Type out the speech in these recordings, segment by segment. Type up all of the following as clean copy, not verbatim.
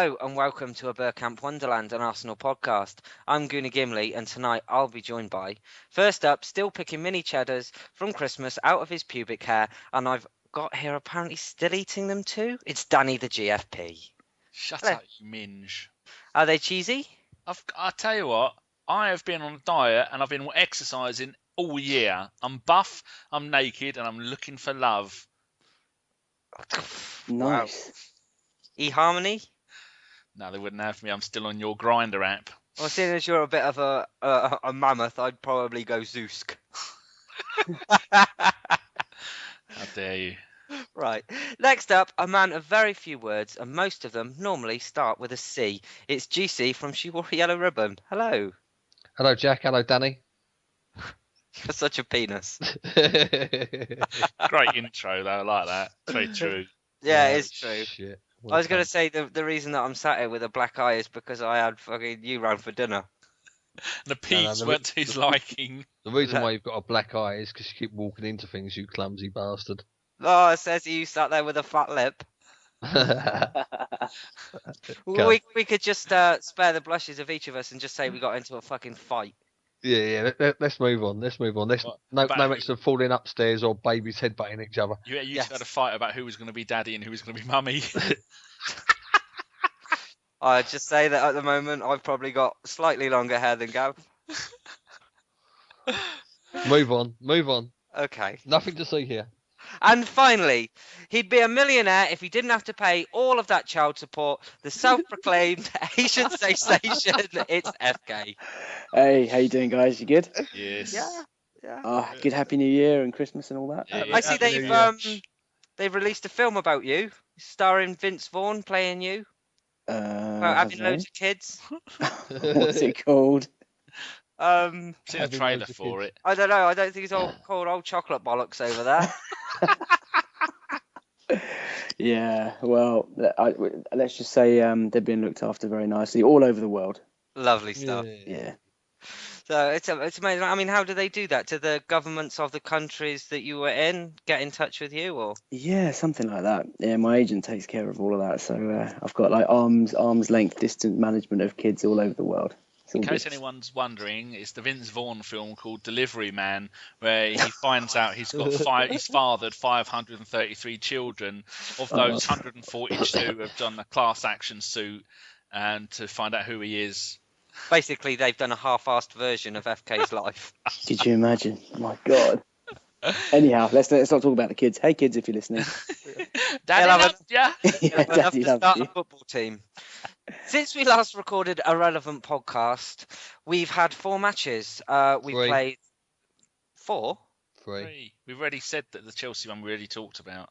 Hello and welcome to a Bergkamp Wonderland, an Arsenal podcast. I'm Gooner Gimley and tonight I'll be joined by, first up, still picking mini cheddars from Christmas out of his pubic hair, and I've got here apparently still eating them too. It's Danny the GFP. Shut Hello. up, you minge. Are they cheesy? I tell you what, I have been on a diet and I've been exercising all year. I'm buff, I'm naked, and I'm looking for love. Nice. eHarmony? No, they wouldn't have me. I'm still on your Grinder app. Well, seeing as you're a bit of a mammoth, I'd probably go Zeusk. How dare you? Right. Next up, a man of very few words, and most of them normally start with a C. It's GC from She Wore a Yellow Ribbon. Hello. Hello, Jack. Hello, Danny. You're such a penis. Great intro, though. I like that. It's very true. Yeah, it is true. Shit. I was going to say the reason that I'm sat here with a black eye is because I had fucking you round for dinner. The peas weren't to his liking. The reason why you've got a black eye is because you keep walking into things, you clumsy bastard. Oh, it says you sat there with a fat lip. We could just spare the blushes of each of us and just say we got into a fucking fight. Yeah. Let's move on. No extra falling upstairs or babies headbutting each other. You had a fight about who was going to be daddy and who was going to be mummy. I'd just say that at the moment I've probably got slightly longer hair than Gav. Move on. Okay. Nothing to see here. And finally, he'd be a millionaire if he didn't have to pay all of that child support. The self-proclaimed Asian sensation, it's FK. Hey, how you doing, guys? You good? Yes. Yeah. Good Happy New Year and Christmas and all that. Yeah. I see they've released a film about you, starring Vince Vaughn playing you. About having loads of kids. What's it called? Seen a trailer for it. I don't know. I don't think it's all called Old Chocolate Bollocks over there. Yeah, well, let's just say they've been looked after very nicely all over the world. Lovely stuff. Yeah. So it's amazing. I mean, how do they do that? Do the governments of the countries that you were in get in touch with you, or? Yeah, something like that. Yeah, my agent takes care of all of that. So I've got like arm's length distance management of kids all over the world. In case anyone's wondering, it's the Vince Vaughn film called Delivery Man, where he finds out he's fathered 533 children. Of those, 142 have done a class action suit, and to find out who he is. Basically, they've done a half-assed version of FK's life. Could you imagine? Oh my God. Anyhow, let's not talk about the kids. Hey, kids, if you're listening. Daddy loves ya. Yeah, Daddy loves start you. a football team. Since we last recorded a relevant podcast, we've had 4 matches. We played 4. 3. We've already said that the Chelsea one we already talked about.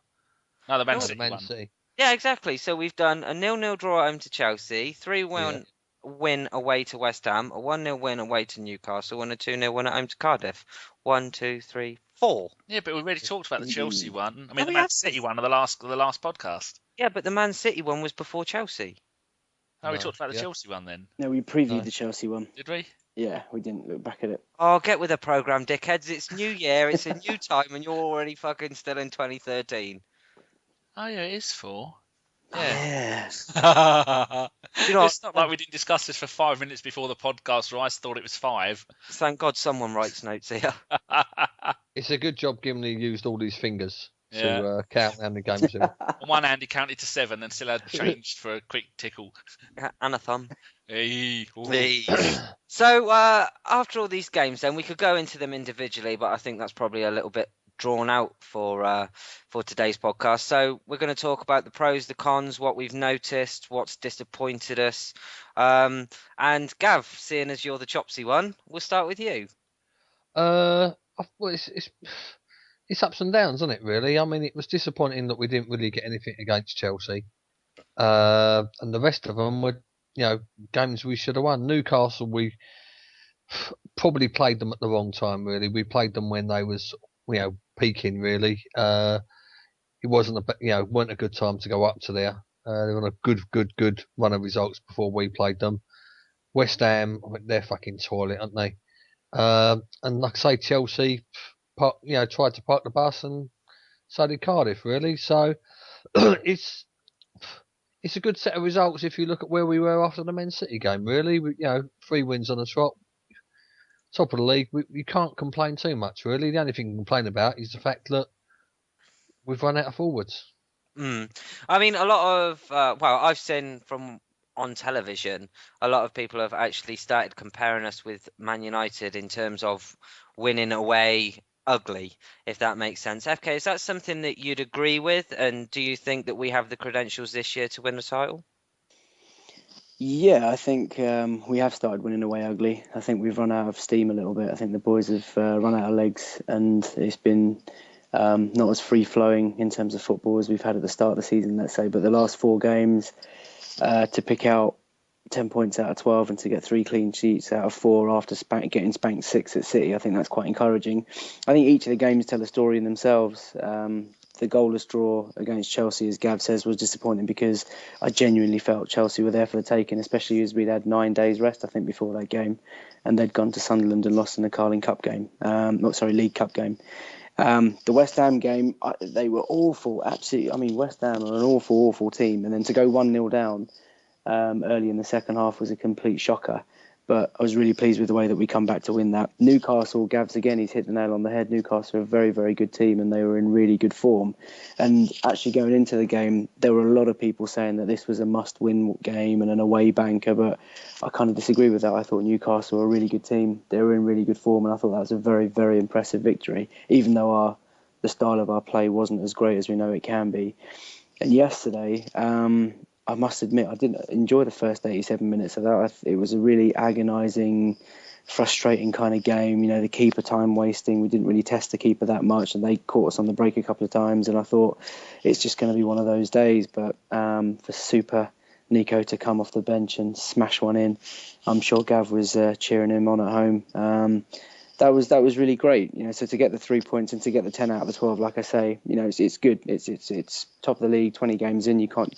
No, the Man City one. City. Yeah, exactly. So we've done a 0-0 draw at home to Chelsea, 3-1 win away to West Ham, a 1-0 win away to Newcastle, and a 2-0 win at home to Cardiff. 1, 2, 3, 4. Yeah, but we already talked about the Chelsea one. I mean, the Man City one of the last podcast. Yeah, but the Man City one was before Chelsea. We talked about the Chelsea one then. No, we previewed the Chelsea one. Did we? Yeah, we didn't look back at it. Oh, get with the programme, dickheads. It's New Year, it's a new time, and you're already fucking still in 2013. Oh, yeah, it is 4. Yeah. You know, it's not like we didn't discuss this for 5 minutes before the podcast, or I thought it was 5. Thank God someone writes notes here. It's a good job Gimli used all these fingers Yeah. to count how many games in. On one hand, he counted to 7 and still had changed for a quick tickle. And a thumb. Hey. So, after all these games, then, we could go into them individually, but I think that's probably a little bit drawn out for today's podcast. So we're going to talk about the pros, the cons, what we've noticed, what's disappointed us. And Gav, seeing as you're the chopsy one, we'll start with you. Well, it's ups and downs, isn't it, really? I mean, it was disappointing that we didn't really get anything against Chelsea. And the rest of them were, games we should have won. Newcastle, we probably played them at the wrong time, really. We played them when they was, peaking, really. It wasn't weren't a good time to go up to there. They were on a good run of results before we played them. West Ham, they're fucking toilet, aren't they? And like I say, Chelsea, tried to park the bus, and so did Cardiff, really. So it's it's a good set of results if you look at where we were after the Man City game. Really, 3 wins on the trot, top of the league. You can't complain too much, really. The only thing you can complain about is the fact that we've run out of forwards. I mean, a lot of I've seen from on television, a lot of people have actually started comparing us with Man United in terms of winning away ugly, if that makes sense. FK, is that something that you'd agree with? And do you think that we have the credentials this year to win the title? Yeah, I think we have started winning away ugly. I think we've run out of steam a little bit. I think the boys have run out of legs, and it's been not as free flowing in terms of football as we've had at the start of the season, let's say. But the last 4 games, to pick out 10 points out of 12 and to get 3 clean sheets out of 4 after getting spanked 6 at City, I think that's quite encouraging. I think each of the games tell a story in themselves. The goalless draw against Chelsea, as Gav says, was disappointing because I genuinely felt Chelsea were there for the taking, especially as we'd had 9 days rest, I think, before that game, and they'd gone to Sunderland and lost in the Carling Cup game. League Cup game. The West Ham game, they were awful. Absolutely, I mean, West Ham are an awful, awful team, and then to go 1-0 down early in the second half was a complete shocker. But I was really pleased with the way that we come back to win that. Newcastle, Gav's again, he's hit the nail on the head. Newcastle are a very, very good team, and they were in really good form. And actually going into the game, there were a lot of people saying that this was a must-win game and an away banker, but I kind of disagree with that. I thought Newcastle were a really good team. They were in really good form, and I thought that was a very, very impressive victory, even though the style of our play wasn't as great as we know it can be. And yesterday, I must admit, I didn't enjoy the first 87 minutes of that. It was a really agonising, frustrating kind of game. The keeper time wasting. We didn't really test the keeper that much, and they caught us on the break a couple of times. And I thought it's just going to be one of those days. But for Super Nico to come off the bench and smash one in, I'm sure Gav was cheering him on at home. That was really great, So to get the 3 points and to get the 10 out of the 12, like I say, it's good. It's top of the league, 20 games in. You can't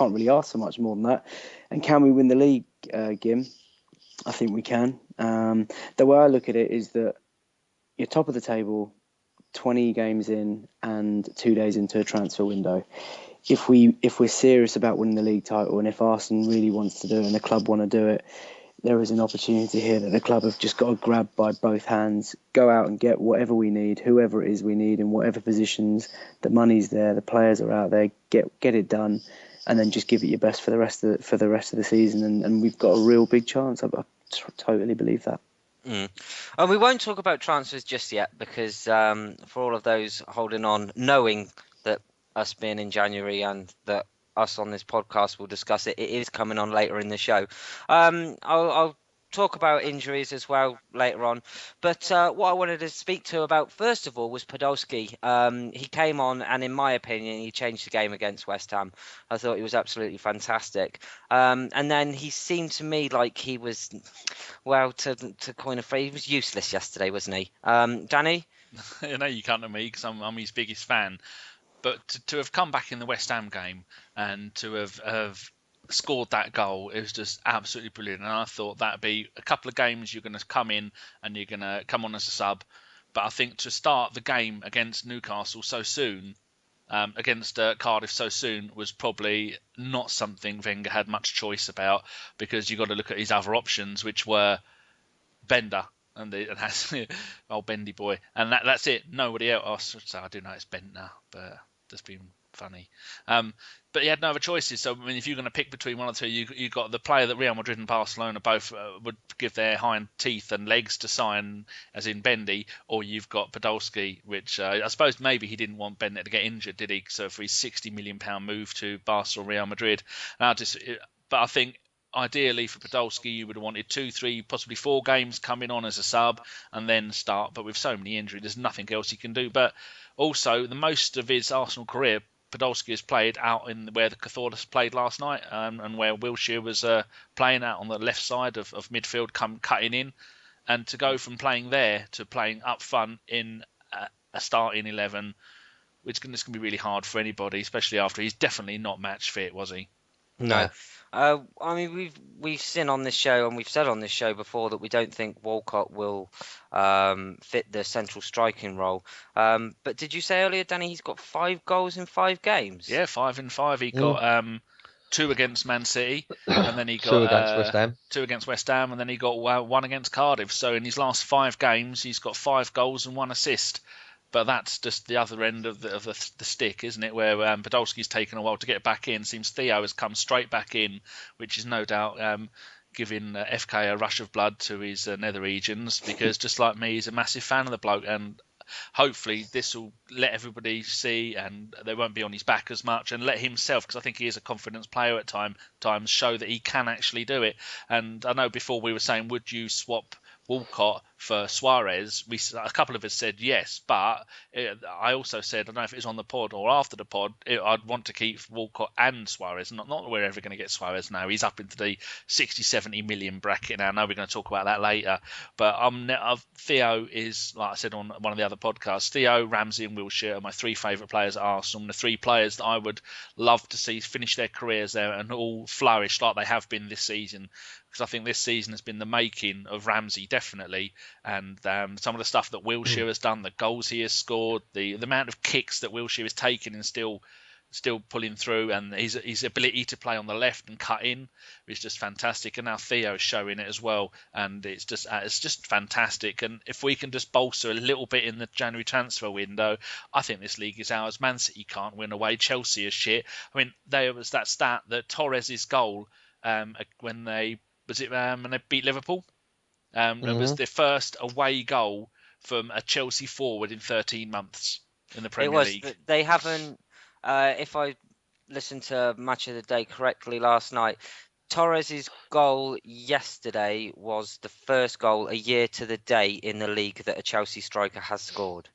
really ask for much more than that. And can we win the league, Gim? I think we can. The way I look at it is that you're top of the table, 20 games in, and 2 days into a transfer window. If we're serious about winning the league title, and if Arsenal really wants to do it and the club want to do it, there is an opportunity here that the club have just got to grab by both hands, go out and get whatever we need, whoever it is we need, in whatever positions. The money's there, the players are out there. Get it done, and then just give it your best for the rest of the season. And we've got a real big chance. I totally believe that. And we won't talk about transfers just yet because for all of those holding on, knowing that us being in January and that us on this podcast will discuss it. It is coming on later in the show. I'll talk about injuries as well later on. But what I wanted to speak to about first of all was Podolski. He came on, and in my opinion, he changed the game against West Ham. I thought he was absolutely fantastic. And then he seemed to me like he was, well, to coin a phrase, he was useless yesterday, wasn't he? Danny? You can't know me because I'm his biggest fan. But to have come back in the West Ham game and to have scored that goal, it was just absolutely brilliant. And I thought that'd be a couple of games you're going to come in and you're going to come on as a sub. But I think to start the game against Newcastle so soon, against Cardiff so soon, was probably not something Wenger had much choice about, because you've got to look at his other options, which were Bender. And that's old Bendy boy, and that's it. Nobody else. So I do know it's bent now, but that's been funny. But he had no other choices. So I mean, if you're going to pick between one or two, you got the player that Real Madrid and Barcelona both would give their hind teeth and legs to sign, as in Bendy, or you've got Podolski, which I suppose maybe he didn't want Bender to get injured, did he? So for his £60 million move to Barca or Real Madrid, but I think, ideally for Podolski, you would have wanted 2, 3, possibly 4 games coming on as a sub and then start. But with so many injuries, there's nothing else he can do. But also, the most of his Arsenal career, Podolski has played out in where the Cazorlas played last night, and where Wilshere was playing out on the left side of midfield, cutting in. And to go from playing there to playing up front in a starting 11, it's going to be really hard for anybody, especially after he's definitely not match fit, was he? No. I mean, we've seen on this show, and we've said on this show before, that we don't think Walcott will fit the central striking role. But did you say earlier, Danny, he's got 5 goals in 5 games? Yeah, 5 in 5. He got 2 against Man City, and then he got 2 against West Ham. 2 against West Ham, and then he got 1 against Cardiff. So in his last 5 games, he's got 5 goals and 1 assist. But that's just the other end of the stick, isn't it? Where Podolski's taken a while to get back in. Seems Theo has come straight back in, which is no doubt giving FK a rush of blood to his nether regions, because just like me, he's a massive fan of the bloke, and hopefully this will let everybody see, and they won't be on his back as much, and let himself, because I think he is a confidence player at times, show that he can actually do it. And I know before we were saying, would you swap Walcott for Suarez? A couple of us said yes, but I also said, I don't know if it was on the pod or after the pod, I'd want to keep Walcott and Suarez. Not that we're ever going to get Suarez now. He's up into the 60-70 million bracket now. I know we're going to talk about that later, but Theo is, like I said on one of the other podcasts, Theo, Ramsey and Wilshere are my 3 favourite players at Arsenal, and the 3 players that I would love to see finish their careers there and all flourish like they have been this season. Because I think this season has been the making of Ramsey, definitely, and some of the stuff that Wilshere has done, the goals he has scored, the amount of kicks that Wilshere has taken and still pulling through, and his ability to play on the left and cut in is just fantastic. And now Theo is showing it as well, and it's just fantastic. And if we can just bolster a little bit in the January transfer window, I think this league is ours. Man City can't win away. Chelsea is shit. I mean, there was that stat that Torres' goal when they beat Liverpool. It was the first away goal from a Chelsea forward in 13 months in the Premier League. They haven't, if I listened to Match of the Day correctly last night, Torres' goal yesterday was the first goal a year to the day in the league that a Chelsea striker has scored.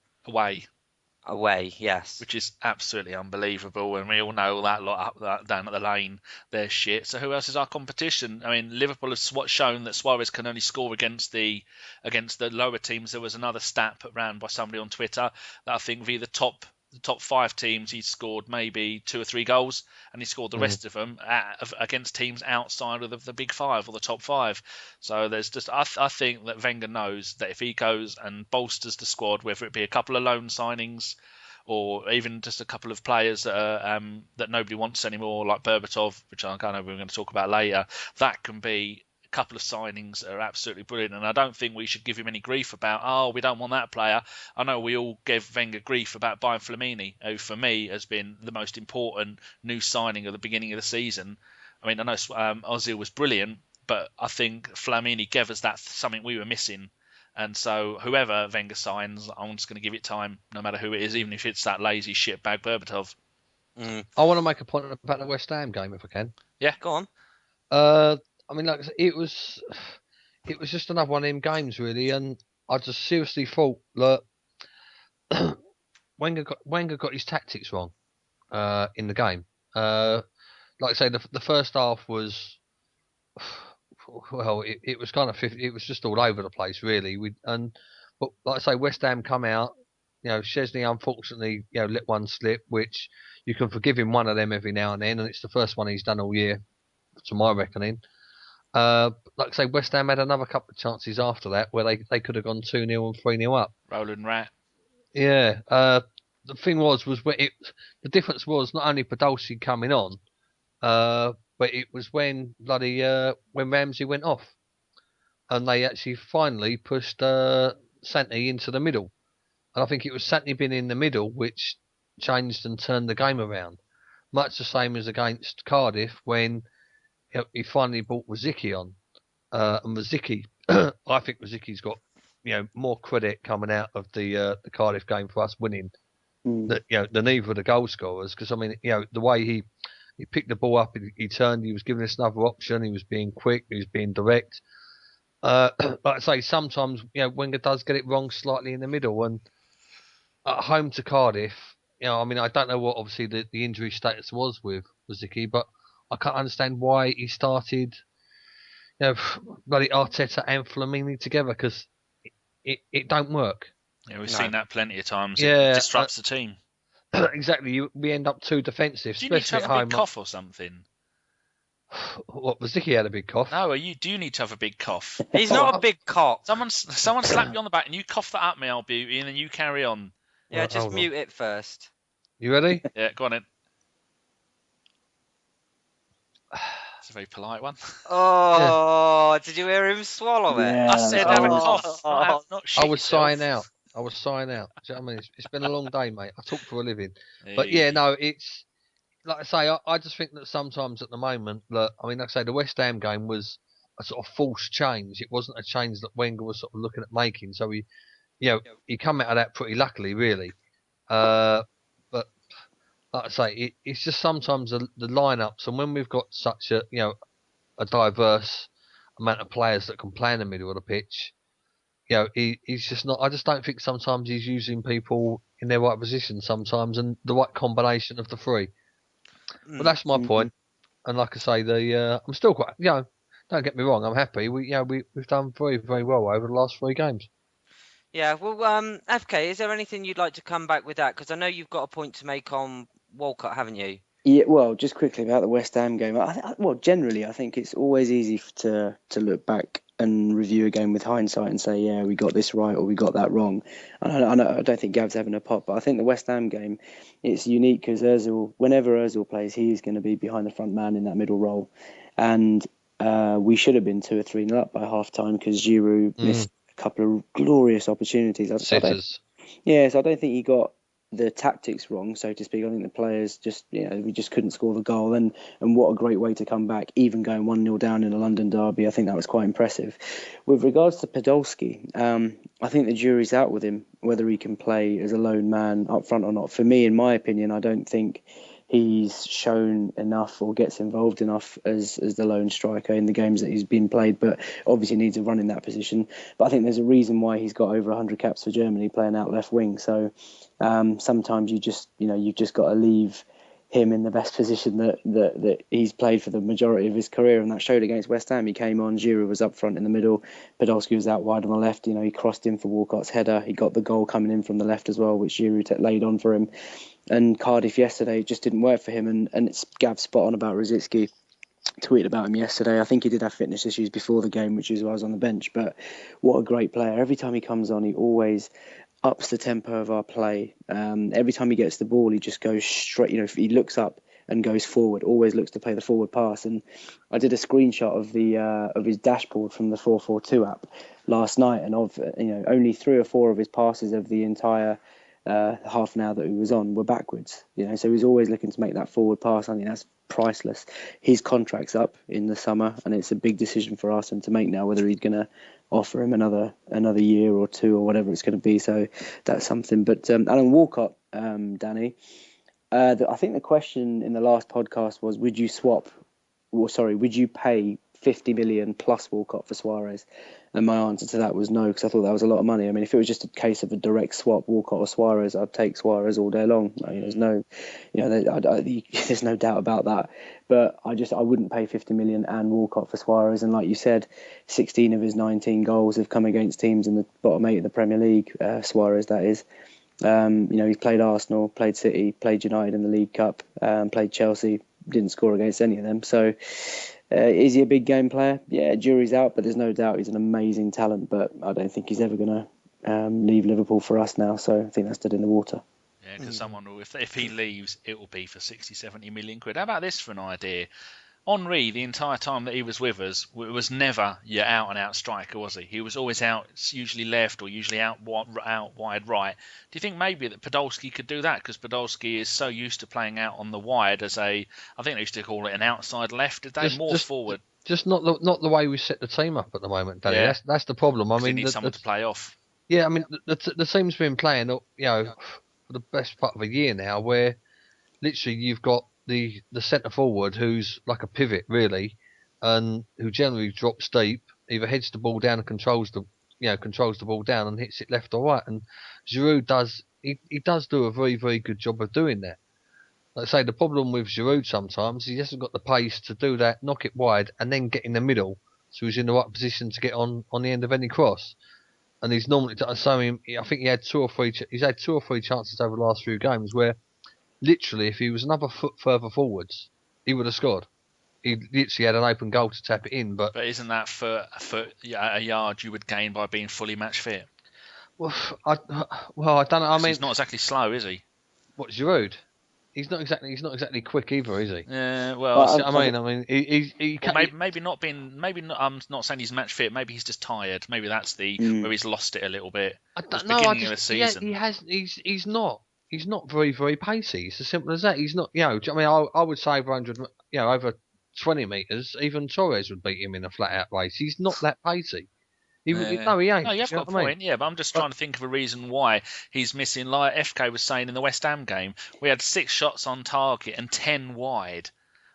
Away, yes. Which is absolutely unbelievable, and we all know that lot up down at the lane, they're shit. So who else is our competition? I mean, Liverpool has shown that Suarez can only score against the lower teams. There was another stat put around by somebody on Twitter that I think the top 5 teams he's scored maybe 2 or 3 goals, and he scored the rest of them against teams outside of the big 5 or the top 5. So there's just I think that Wenger knows that if he goes and bolsters the squad, whether it be a couple of loan signings or even just a couple of players that nobody wants anymore, like Berbatov, which I know we're going to talk about later, that can be a couple of signings that are absolutely brilliant. And I don't think we should give him any grief about, we don't want that player. I know we all gave Wenger grief about buying Flamini, who for me has been the most important new signing of the beginning of the season. I mean, I know Ozil was brilliant, but I think Flamini gave us that something we were missing. And so whoever Wenger signs, I'm just going to give it time, no matter who it is, even if it's that lazy shitbag Berbatov. I want to make a point about the West Ham game, if I can. Yeah, go on. I mean, like it was just another one of them games, really, and I just seriously thought that Wenger got his tactics wrong in the game. Like I say, the first half was, well, it was kind of 50, it was just all over the place, really. But like I say, West Ham come out. Chesney unfortunately, let one slip, which you can forgive him one of them every now and then, and it's the first one he's done all year, to my reckoning. Like I say, West Ham had another couple of chances after that where they could have gone 2-0 and 3-0 up. Roland Rat. Yeah. The thing was the difference was not only Podolski coming on, but it was when Ramsey went off, and they actually finally pushed Santi into the middle, and I think it was Santi being in the middle which changed and turned the game around, much the same as against Cardiff when he finally brought Rosicky on, and Rosicky, I think Rosicky's got more credit coming out of the Cardiff game for us winning than either of the goal scorers, because I mean the way he picked the ball up, he turned, he was giving us another option, he was being quick, he was being direct. Like I say, sometimes Wenger does get it wrong slightly in the middle, and at home to Cardiff, I mean I don't know what obviously the injury status was with Rosicky, but I can't understand why he started, bloody Arteta and Flamini together, because it don't work. Yeah, we've seen that plenty of times. Yeah, it disrupts the team. Exactly. We end up too defensive. Do you need to have a big cough or something? What, Rosicky had a big cough? No, you do need to have a big cough. He's not a big cock. Someone slap you on the back and you cough that at me, I'll beauty, and then you carry on. Yeah, just mute it first. You ready? Yeah, go on in. That's a very polite one. Oh, did you hear him swallow it? Yeah, I said have a Oh. cough, not shit I was yourself. sighing out. Do you know what I mean? It's been a long day, mate. I talk for a living. But Hey. yeah, no, it's like I say. I just think that sometimes at the moment, that I mean, like I say, the West Ham game was a sort of forced change. It wasn't a change that Wenger was sort of looking at making. So he come out of that pretty luckily, really. But like I say, it's just sometimes the lineups, and when we've got such a diverse amount of players that can play in the middle of the pitch, he's just not. I just don't think sometimes he's using people in their right position sometimes, and the right combination of the three. But that's my point. And like I say, I'm still quite. Don't get me wrong. I'm happy. We've done very very well over the last 3 games. Yeah, well, FK, is there anything you'd like to come back with that? Because I know you've got a point to make on Walcott, haven't you? Yeah, well, just quickly about the West Ham game. Generally, I think it's always easy to look back and review a game with hindsight and say, yeah, we got this right or we got that wrong. And I don't think Gav's having a pop, but I think the West Ham game, it's unique because whenever Ozil plays, he's going to be behind the front man in that middle role. And we should have been 2 or 3 up by half time because Giroud missed a couple of glorious opportunities. Sitters. So I don't think he got the tactics wrong, so to speak. I think the players we just couldn't score the goal, and what a great way to come back, even going 1-0 down in a London derby. I think that was quite impressive. With regards to Podolski, I think the jury's out with him, whether he can play as a lone man up front or not. For me, in my opinion, I don't think he's shown enough or gets involved enough as the lone striker in the games that he's been played, but obviously needs a run in that position. But I think there's a reason why he's got over 100 caps for Germany playing out left wing. So sometimes you've just got to leave him in the best position that he's played for the majority of his career, and that showed against West Ham. He came on, Giroud was up front in the middle, Podolski was out wide on the left. He crossed in for Walcott's header. He got the goal coming in from the left as well, which Giroud laid on for him. And Cardiff yesterday just didn't work for him, and it's Gav spot on about Rosicky. Tweeted about him yesterday. I think he did have fitness issues before the game, which is why I was on the bench, but what a great player. Every time he comes on, he always ups the tempo of our play. Every time he gets the ball, he just goes straight. If he looks up and goes forward, always looks to play the forward pass. And I did a screenshot of his dashboard from the 442 app last night, and only 3 or 4 of his passes of the entire half an hour that he was on were backwards. So he's always looking to make that forward pass. I think that's priceless. His contract's up in the summer, and it's a big decision for Arsenal to make now whether he's going to offer him another year or 2 or whatever it's going to be. So that's something. But Alan Walcott, Danny, I think the question in the last podcast was, would you pay 50 million plus Walcott for Suarez? And my answer to that was no, because I thought that was a lot of money. I mean, if it was just a case of a direct swap, Walcott or Suarez, I'd take Suarez all day long. There's no doubt about that. But I wouldn't pay 50 million and Walcott for Suarez. And like you said, 16 of his 19 goals have come against teams in the bottom 8 of the Premier League. Suarez, that is. He's played Arsenal, played City, played United in the League Cup, played Chelsea, didn't score against any of them. So is he a big game player? Yeah, jury's out, but there's no doubt he's an amazing talent. But I don't think he's ever going to leave Liverpool for us now. So I think that's dead in the water. Yeah, because someone will, if he leaves, it will be for 60, 70 million quid. How about this for an idea? Henri, the entire time that he was with us, was never your out-and-out striker, was he? He was always out, usually left or usually out wide right. Do you think maybe that Podolski could do that? Because Podolski is so used to playing out on the wide as I think they used to call it an outside left. Did they forward? Just not the way we set the team up at the moment, Danny. Yeah. That's the problem. I mean, he needs someone to play off. Yeah, I mean, the team's been playing, for the best part of a year now, where literally you've got the centre forward who's like a pivot really, and who generally drops deep, either heads the ball down and controls the ball down and hits it left or right. And Giroud does do a very very good job of doing that. Like I say, the problem with Giroud sometimes he hasn't got the pace to do that, knock it wide, and then get in the middle, so he's in the right position to get on the end of any cross. And he's normally I think he had 2 or 3 chances over the last few games where, literally, if he was another foot further forwards, he would have scored. He literally had an open goal to tap it in. But isn't that for a yard you would gain by being fully match fit? Well, I don't know. I mean, he's not exactly slow, is he? What, Giroud? he's not exactly quick either, is he? Yeah, Well, I mean, he well, can't. maybe not being. Maybe not. I'm not saying he's match fit. Maybe he's just tired. Maybe that's where he's lost it a little bit. I It was don't know. beginning of the season. He has. He's not. He's not very, very pacey. It's as simple as that. He's not. You know. I mean, I would say over 100. You know, over 20 meters, even Torres would beat him in a flat-out race. He's not that pacey. No, he ain't. No, you have got a point, yeah, but I'm just trying to think of a reason why he's missing. Like FK was saying in the West Ham game, we had 6 shots on target and 10 wide.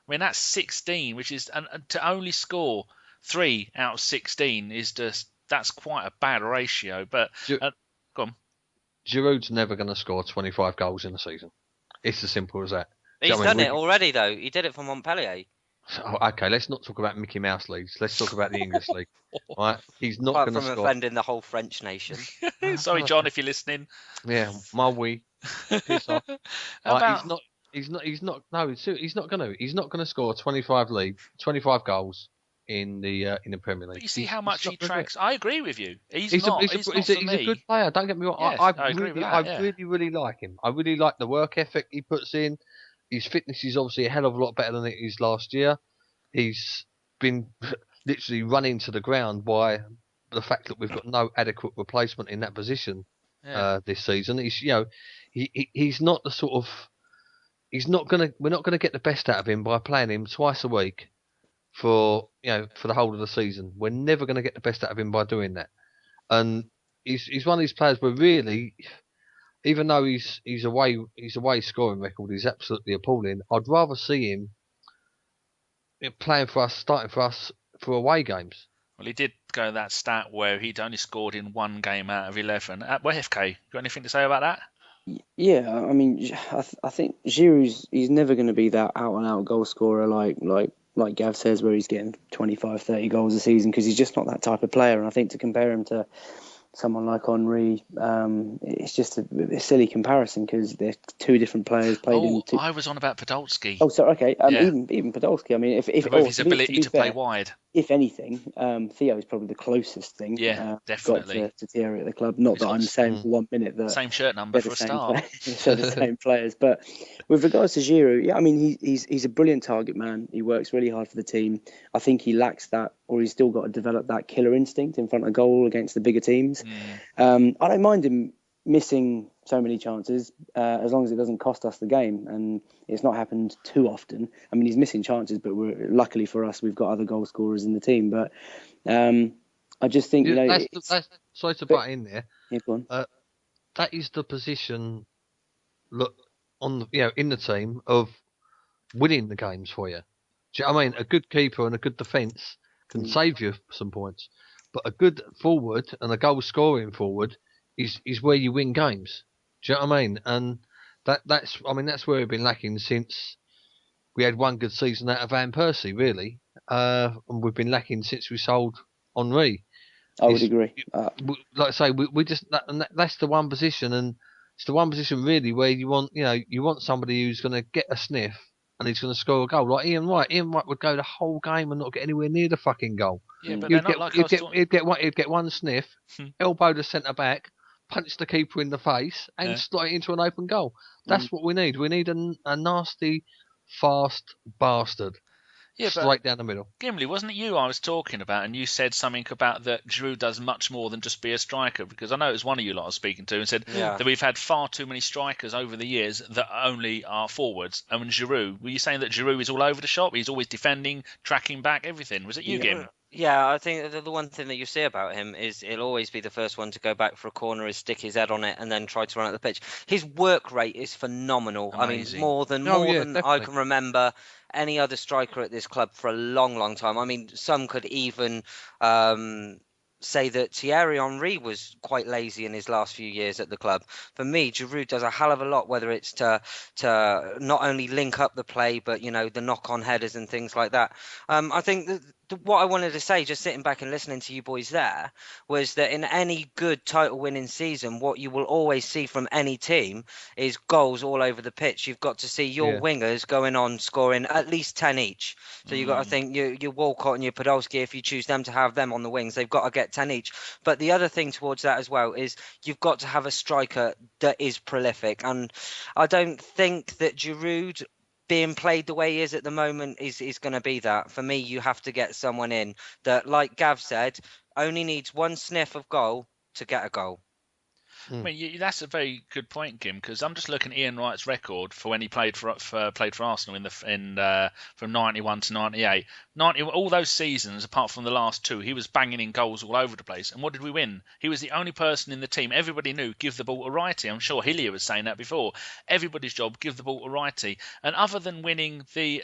I mean, that's 16, which is and to only score 3 out of 16 is that's quite a bad ratio. But go on. Giroud's never going to score 25 goals in a season. It's as simple as that. He's done it already, though. He did it for Montpellier. Oh, okay, let's not talk about Mickey Mouse leagues. Let's talk about the English league. Right? He's not going to score. Apart from offending the whole French nation. Sorry, John, if you're listening. Yeah, my wee. Piss off. He's not going to. He's not going to score 25 goals in the Premier League. But you see how much he tracks. I agree with you. He's a good player. Don't get me wrong. Yes, I agree with that. I really like him. I really like the work ethic he puts in. His fitness is obviously a hell of a lot better than it is last year. He's been literally run into the ground by the fact that we've got no adequate replacement in that position this season. He's not the sort of we're not gonna get the best out of him by playing him twice a week for the whole of the season. We're never gonna get the best out of him by doing that. And he's one of these players where really, even though his away scoring record is absolutely appalling, I'd rather see him playing for us, starting for us for away games. Well, he did go that stat where he'd only scored in 1 game out of 11. Well, FK, got anything to say about that? Yeah, I mean, I think Giroud's he's never going to be that out and out goal scorer like Gav says, where he's getting 25, 30 goals a season, because he's just not that type of player. And I think to compare him to someone like Henry, it's just a silly comparison, because they're 2 different players played in. I was on about Podolski. Oh, sorry, okay. Even Podolski. I mean, if his ability to play wide. If anything, Theo is probably the closest thing. Yeah, definitely. Got to Thierry at the club. Not that I'm saying for 1 minute that same shirt number for a start. They're the same players, but with regards to Giroud, yeah, I mean, he's a brilliant target man. He works really hard for the team. I think he lacks that, or he's still got to develop that killer instinct in front of goal against the bigger teams. I don't mind him missing so many chances as long as it doesn't cost us the game, and it's not happened too often. I mean, he's missing chances, but luckily for us, we've got other goal scorers in the team. But I just think that's sorry to butt in there. Yeah, go on. That is the position. Look in the team of winning the games for you. Do you know what I mean? A good keeper and a good defence can save you some points, but a good forward and a goal scoring forward is where you win games. Do you know what I mean? And that's where we've been lacking since we had 1 good season out of Van Persie, really. And we've been lacking since we sold Henry. I would agree. Like I say, we just that's the one position, and it's the one position really where you want somebody who's going to get a sniff and he's going to score a goal. Like Ian Wright. Ian Wright would go the whole game and not get anywhere near the fucking goal. Yeah, but he'd get one sniff, elbow the centre back, punch the keeper in the face, and slot it into an open goal. That's what we need. We need a nasty, fast bastard. Yeah, straight down the middle. Gimli, wasn't it you I was talking about, and you said something about that Giroud does much more than just be a striker? Because I know it was one of you lot I was speaking to, and said that we've had far too many strikers over the years that only are forwards. And when Giroud, were you saying that Giroud is all over the shop? He's always defending, tracking back, everything. Was it you, Gim? Yeah, I think the one thing that you see about him is he'll always be the first one to go back for a corner, stick his head on it, and then try to run out the pitch. His work rate is phenomenal. Amazing. I mean, more than I can remember any other striker at this club for a long, long time. I mean, some could even say that Thierry Henry was quite lazy in his last few years at the club. For me, Giroud does a hell of a lot, whether it's to not only link up the play, but the knock-on headers and things like that. I think that what I wanted to say, just sitting back and listening to you boys there, was that in any good title-winning season, what you will always see from any team is goals all over the pitch. You've got to see your Yeah. wingers going on scoring at least 10 each. So you've got to think your Walcott and your Podolski, if you choose them to have them on the wings, they've got to get 10 each. But the other thing towards that as well is you've got to have a striker that is prolific. And I don't think that Giroud being played the way he is at the moment is going to be that. For me, you have to get someone in that, like Gav said, only needs one sniff of goal to get a goal. I mean, that's a very good point, Kim, because I'm just looking at Ian Wright's record for when he played for Arsenal from 91 to 98. All those seasons, apart from the last two, he was banging in goals all over the place. And what did we win? He was the only person in the team. Everybody knew, give the ball to Wrighty. I'm sure Hillier was saying that before. Everybody's job, give the ball to Wrighty. And other than winning the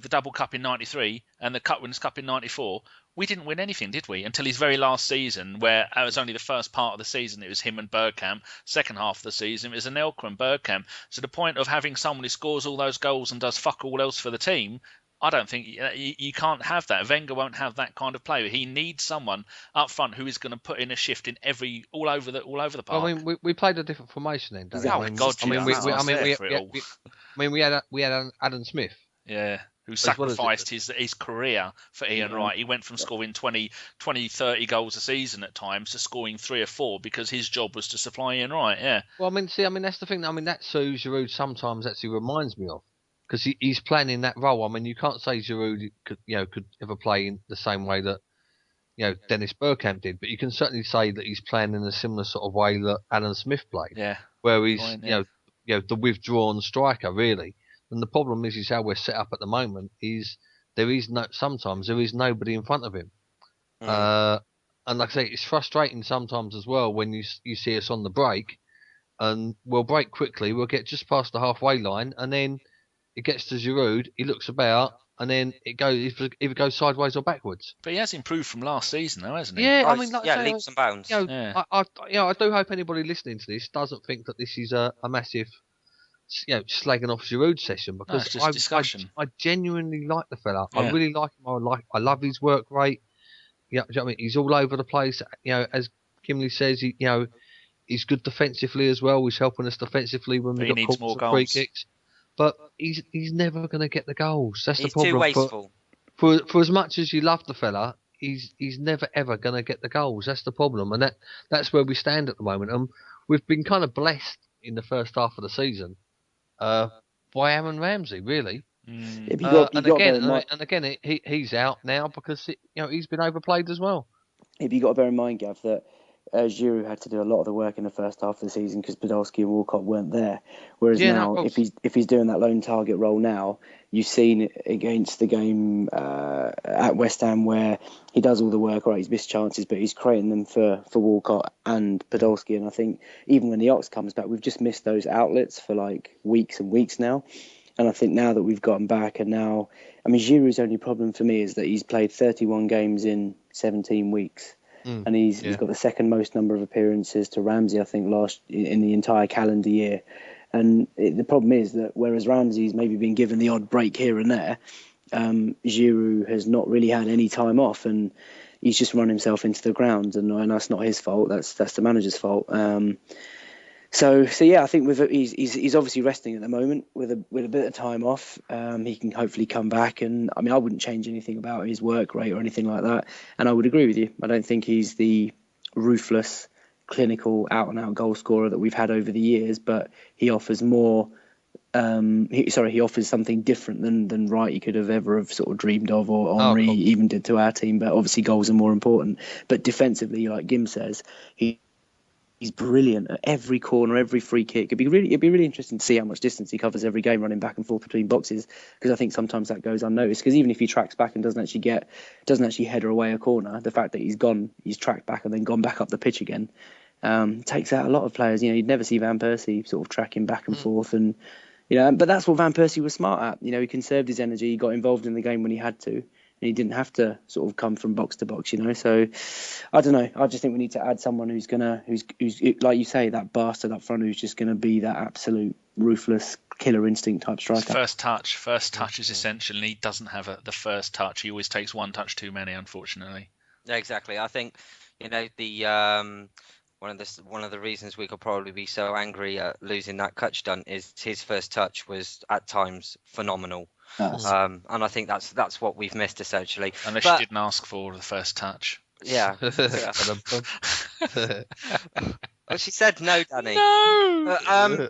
double cup in 93 and the Cup Winners' Cup in 94, we didn't win anything, did we? Until his very last season, where it was only the first part of the season, it was him and Bergkamp. Second half of the season, it was Anelka and Bergkamp. So the point of having someone who scores all those goals and does fuck all else for the team, I don't think you can't have that. Wenger won't have that kind of player. He needs someone up front who is going to put in a shift in all over the park. I mean, we played a different formation then. Didn't we? Oh God! We had Adam Smith. Yeah. Who sacrificed his career for Ian Wright. He went from scoring 20, 30 goals a season at times to scoring 3 or 4 because his job was to supply Ian Wright, yeah. Well, I mean, that's the thing. I mean, that's who Giroud sometimes actually reminds me of because he's playing in that role. I mean, you can't say Giroud could ever play in the same way that, Dennis Bergkamp did, but you can certainly say that he's playing in a similar sort of way that Alan Smith played. Yeah. Where he's, the withdrawn striker, really. And the problem is how we're set up at the moment is sometimes there is nobody in front of him. And like I say, it's frustrating sometimes as well when you see us on the break and we'll break quickly, we'll get just past the halfway line and then it gets to Giroud, he looks about and then it either goes sideways or backwards. But he has improved from last season though, hasn't he? Yeah, I mean, leaps and bounds. I do hope anybody listening to this doesn't think that this is a massive slagging off Giroud session because it's just discussion. I genuinely like the fella. Yeah. I really like him. I love his work rate. You know what I mean? He's all over the place. As Kimley says, he's good defensively as well. He's helping us defensively when we got calls for free kicks. But he's never going to get the goals. That's the problem. He's too wasteful. For as much as you love the fella, he's never ever going to get the goals. That's the problem, and that's where we stand at the moment. And we've been kind of blessed in the first half of the season. By Aaron Ramsey, really. He's out now because he's been overplayed as well. If you got to bear in mind, Gav, that Giroud had to do a lot of the work in the first half of the season because Podolski and Walcott weren't there. Whereas now, if he's doing that lone target role now, you've seen it against the game at West Ham where he does all the work. Right, he's missed chances, but he's creating them for Walcott and Podolski. And I think even when the Ox comes back, we've just missed those outlets for like weeks and weeks now. And I think now that we've gotten back, and now, I mean, Giroud's only problem for me is that he's played 31 games in 17 weeks. And he's got the second most number of appearances to Ramsey, I think, in the entire calendar year. And the problem is that whereas Ramsey's maybe been given the odd break here and there, Giroud has not really had any time off, and he's just run himself into the ground. And that's not his fault. That's the manager's fault. So yeah, I think he's obviously resting at the moment with a bit of time off. He can hopefully come back, and I mean, I wouldn't change anything about his work rate or anything like that. And I would agree with you. I don't think he's the ruthless, clinical, out and out goal scorer that we've had over the years, but he offers more. He offers something different than Wright could have ever sort of dreamed of, or Henry even did to our team. But obviously, goals are more important. But defensively, like Gim says, he's brilliant at every corner, every free kick. It'd be really interesting to see how much distance he covers every game, running back and forth between boxes. Because I think sometimes that goes unnoticed. Because even if he tracks back and doesn't actually header away a corner, the fact that he's tracked back and then gone back up the pitch again, takes out a lot of players. You'd never see Van Persie sort of tracking back and forth, and but that's what Van Persie was smart at. He conserved his energy, he got involved in the game when he had to. And he didn't have to sort of come from box to box, So I don't know. I just think we need to add someone who's like you say, that bastard up front who's just gonna be that absolute, ruthless, killer instinct type striker. First touch is essential, and he doesn't have the first touch. He always takes one touch too many, unfortunately. Yeah, exactly. I think the one of the reasons we could probably be so angry at losing that catch done is his first touch was at times phenomenal. And I think that's what we've missed essentially. Unless you didn't ask for the first touch. Yeah. Well, she said no, Danny. No.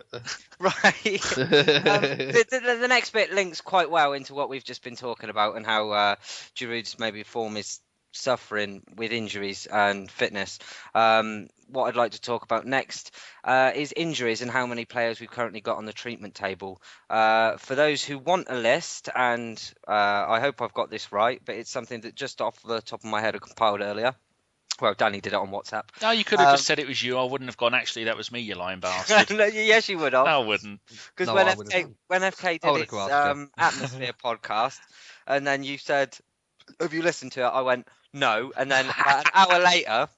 Right. The next bit links quite well into what we've just been talking about and how Giroud's maybe form is suffering with injuries and fitness. What I'd like to talk about next is injuries and how many players we've currently got on the treatment table. For those who want a list, and I hope I've got this right, but it's something that just off the top of my head I compiled earlier. Well, Danny did it on WhatsApp. No, you could have just said it was you. I wouldn't have gone, actually, that was me, you lying bastard. No, yes, you would have. No, I wouldn't. Because when FK did its Atmosphere podcast, and then you said, have you listened to it? I went, no. And then about an hour later,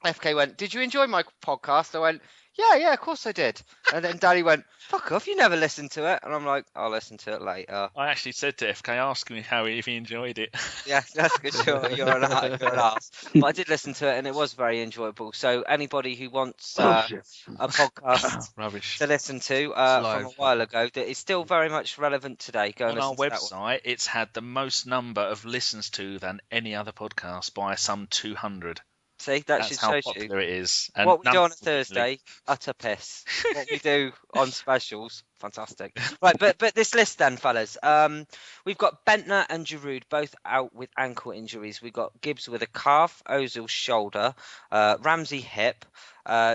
FK went, did you enjoy my podcast? I went, yeah, of course I did. And then Danny went, fuck off, you never listened to it. And I'm like, I'll listen to it later. I actually said to FK, ask me if he enjoyed it. Yeah, that's good. Sure, you're an ass. But I did listen to it, and it was very enjoyable. So anybody who wants a podcast Rubbish to listen to from a while ago that is still very much relevant today, go and on our listen to that one. website, it's had the most number of listens to than any other podcast by some 200. See, That's should how show you popular it is. And what we do on a Thursday, utter piss. What we do on specials, fantastic. Right, but this list then, fellas. We've got Bentner and Giroud both out with ankle injuries. We've got Gibbs with a calf, Ozil shoulder, Ramsey hip,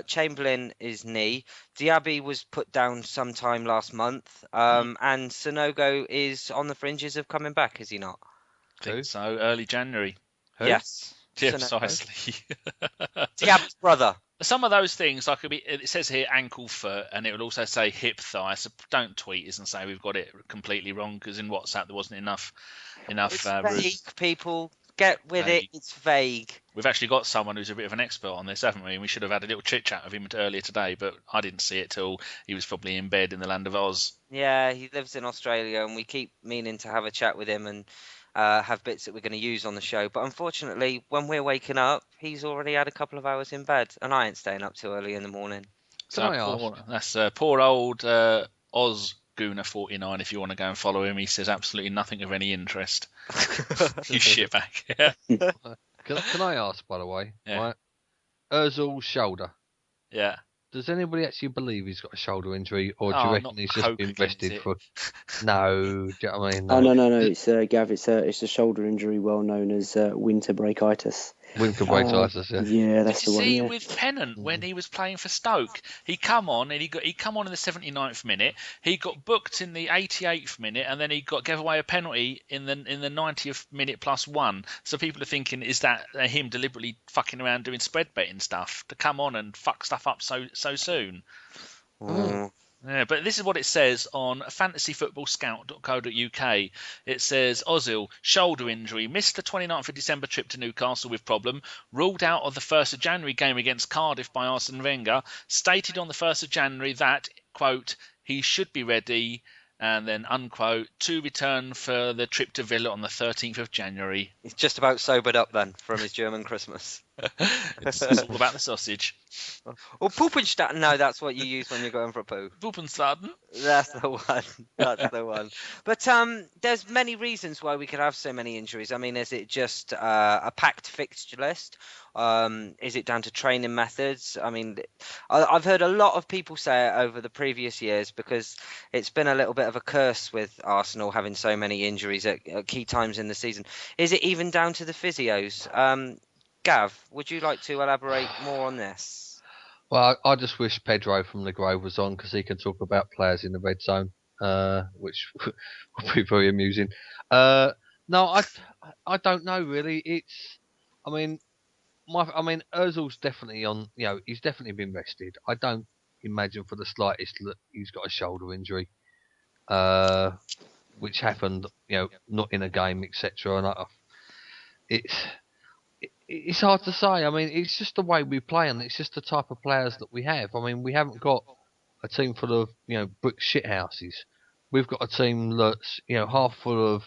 Chamberlain is knee. Diaby was put down sometime last month, and Sonogo is on the fringes of coming back, is he not? I think so, early January. Who? Yes. Yeah, precisely. Diaby's brother. Some of those things, it says here ankle foot, and it will also say hip thigh. So don't tweet us and say we've got it completely wrong, because in WhatsApp there wasn't enough. It's vague, people. Get with it. It's vague. We've actually got someone who's a bit of an expert on this, haven't we? And we should have had a little chit chat with him earlier today, but I didn't see it till he was probably in bed in the land of Oz. Yeah, he lives in Australia, and we keep meaning to have a chat with him and have bits that we're going to use on the show. But unfortunately, when we're waking up, he's already had a couple of hours in bed, and I ain't staying up too early in the morning. That's poor old Ozgooner49, if you want to go and follow him. He says absolutely nothing of any interest. You shitbag. Yeah. Can I ask, by the way? Yeah. Right? Ozil's shoulder. Yeah. Does anybody actually believe he's got a shoulder injury, or do you reckon he's just been rested for? No, do you know what I mean? No. Oh no! It's Gav. It's a shoulder injury, well known as winter breakitis. Winter breakitis, yeah, that's Did you the one. see Yeah. with Pennant when he was playing for Stoke? He come on and he come on in the 79th minute. He got booked in the 88th minute, and then he gave away a penalty in the 90th minute +1. So people are thinking, is that him deliberately fucking around doing spread betting stuff to come on and fuck stuff up so soon? Yeah, but this is what it says on fantasyfootballscout.co.uk. It says, Ozil, shoulder injury, missed the 29th of December trip to Newcastle with problem, ruled out of the 1st of January game against Cardiff by Arsene Wenger, stated on the 1st of January that, quote, he should be ready, and then, unquote, to return for the trip to Villa on the 13th of January. He's just about sobered up then from his German Christmas. It's all about the sausage. Or Puppenstaden. No, that's what you use when you're going for a poo. Puppenstaden. That's the one. That's the one. But there's many reasons why we could have so many injuries. I mean, is it just a packed fixture list? Is it down to training methods? I mean, I've heard a lot of people say it over the previous years, because it's been a little bit of a curse with Arsenal having so many injuries at key times in the season. Is it even down to the physios? Gav, would you like to elaborate more on this? Well, I just wish Pedro from the Grove was on, because he can talk about players in the red zone, which would be very amusing. No, I don't know really. Ozil's definitely on. He's definitely been rested. I don't imagine for the slightest that he's got a shoulder injury, which happened, not in a game, etc. And it's hard to say. I mean, it's just the way we play, and it's just the type of players that we have. I mean, we haven't got a team full of brick shit houses. We've got a team that's half full of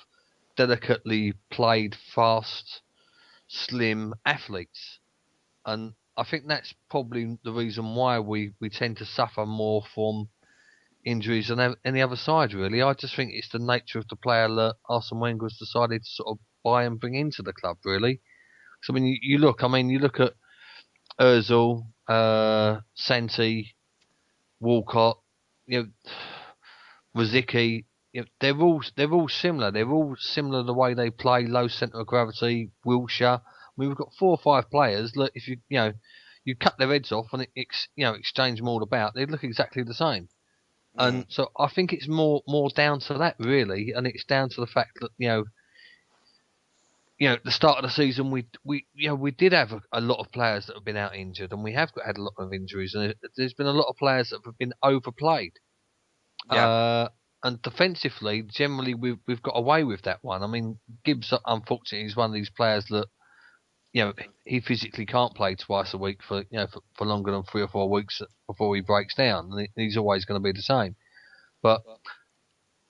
delicately played, fast, slim athletes, and I think that's probably the reason why we tend to suffer more from injuries than any other side. Really, I just think it's the nature of the player that Arsene Wenger has decided to sort of buy and bring into the club. Really, so I mean, you look at Özil, Santi, Walcott, Rosicky. They're all similar. They're all similar the way they play, low centre of gravity. Wilshere. I mean, we've got 4 or 5 players. Look, if you cut their heads off and exchange them all about, they'd look exactly the same. And so I think it's more down to that really, and it's down to the fact that at the start of the season we did have a lot of players that have been out injured, and we have had a lot of injuries, and there's been a lot of players that have been overplayed. Yeah. And defensively, generally we've got away with that one. I mean, Gibbs, unfortunately, is one of these players that he physically can't play twice a week for longer than 3 or 4 weeks before he breaks down, and he's always going to be the same. But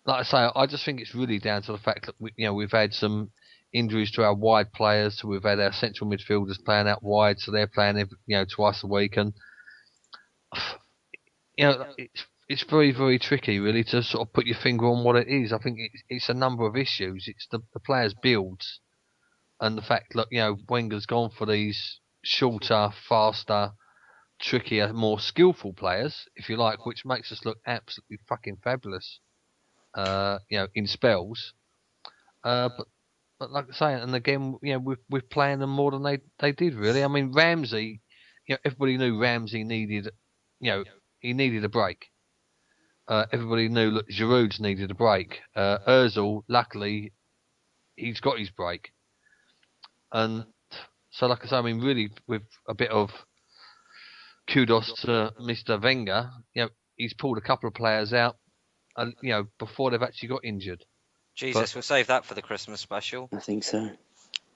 like I say, I just think it's really down to the fact that we've had some injuries to our wide players, so we've had our central midfielders playing out wide, so they're playing twice a week, and it's very, very tricky really to sort of put your finger on what it is. I think it's a number of issues. It's the players' builds, and the fact that Wenger's gone for these shorter, faster, trickier, more skillful players, if you like, which makes us look absolutely fucking fabulous, in spells. But like I say, and again, we're playing them more than they did really. I mean, Ramsey, everybody knew Ramsey needed, he needed a break. Everybody knew that Giroud's needed a break. Özil, luckily, he's got his break. And so, like I say, I mean, really, with a bit of kudos to Mr. Wenger, he's pulled a couple of players out, and before they've actually got injured. Jesus, we'll save that for the Christmas special. I think so.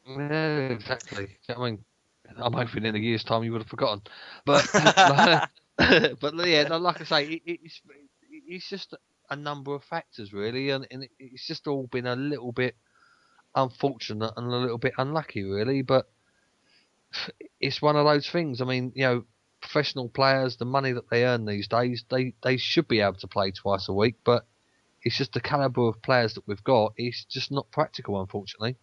Yeah, exactly. I mean, I'm hoping in a year's time you would have forgotten. But but yeah, no, like I say, it's just a number of factors really, and it's just all been a little bit unfortunate and a little bit unlucky really. But it's one of those things. I mean, professional players, the money that they earn these days, they should be able to play twice a week, but it's just the calibre of players that we've got. It's just not practical, unfortunately.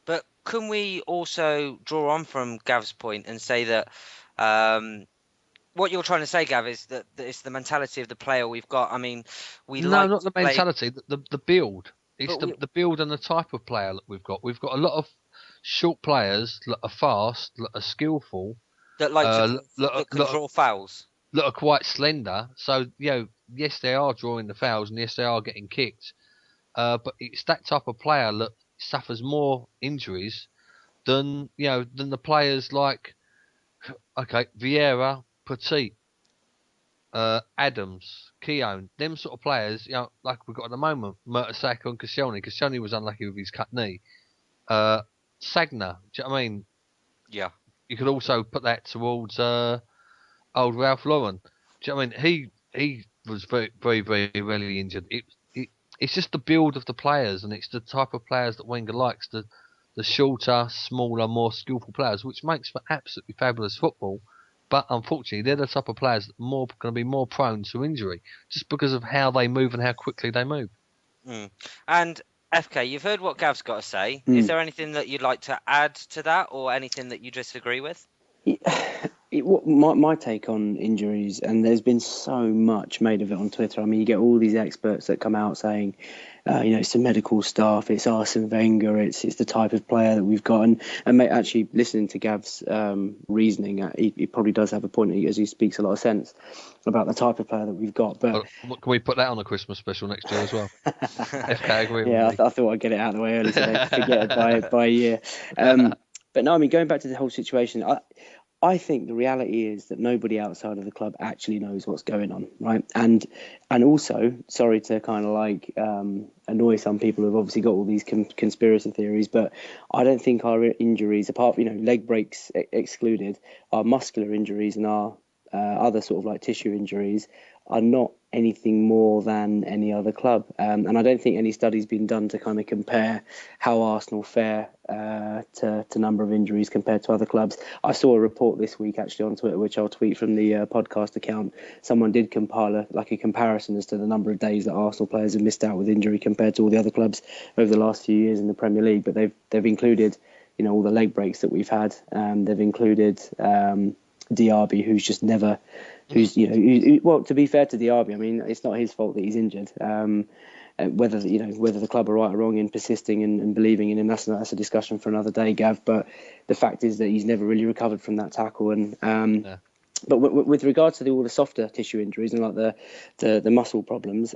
But can we also draw on from Gav's point and say that what you're trying to say, Gav, is that it's the mentality of the player we've got? I mean, not the mentality, the build. It's the build and the type of player that we've got. We've got a lot of short players that are fast, that are skillful, that can draw fouls, that are quite slender. So yes, they are drawing the fouls, and yes, they are getting kicked. But it's that type of player that suffers more injuries than the players like Vieira, Petit, Adams, Keown, them sort of players. Like we've got at the moment, Mertesacker and Keown. Keown was unlucky with his cut knee. Sagna, do you know what I mean? Yeah. You could also put that towards old Ralph Lauren. Do you know what I mean? He was very, very, very rarely injured. It's just the build of the players, and it's the type of players that Wenger likes, the shorter, smaller, more skillful players, which makes for absolutely fabulous football. But unfortunately, they're the type of players that are going to be more prone to injury, just because of how they move and how quickly they move. And FK, you've heard what Gav's got to say. Is there anything that you'd like to add to that, or anything that you disagree with? My take on injuries, and there's been so much made of it on Twitter. I mean, you get all these experts that come out saying, it's the medical staff, it's Arsene Wenger, it's the type of player that we've got. And mate, actually listening to Gav's reasoning, he probably does have a point, as he speaks a lot of sense about the type of player that we've got. But can we put that on a Christmas special next year as well? FK, agree with me. I thought I'd get it out of the way early so they forget it by a year. But no, I mean, going back to the whole situation, I think the reality is that nobody outside of the club actually knows what's going on, right? And also, sorry to kind of annoy some people who've obviously got all these conspiracy theories, but I don't think our injuries, apart from leg breaks excluded, our muscular injuries and our other sort of like tissue injuries are not anything more than any other club. And I don't think any study's been done to kind of compare how Arsenal fare to number of injuries compared to other clubs. I saw a report this week actually on Twitter, which I'll tweet from the podcast account. Someone did compile a comparison as to the number of days that Arsenal players have missed out with injury compared to all the other clubs over the last few years in the Premier League. But they've included, you know, all the leg breaks that we've had. They've included Diaby, who's just never, who's, you know, well, to be fair to Diaby, I mean, it's not his fault that he's injured. Whether the club are right or wrong in persisting and believing in him, that's a discussion for another day, Gav. But the fact is that he's never really recovered from that tackle. And but with regards to all the softer tissue injuries and like the muscle problems,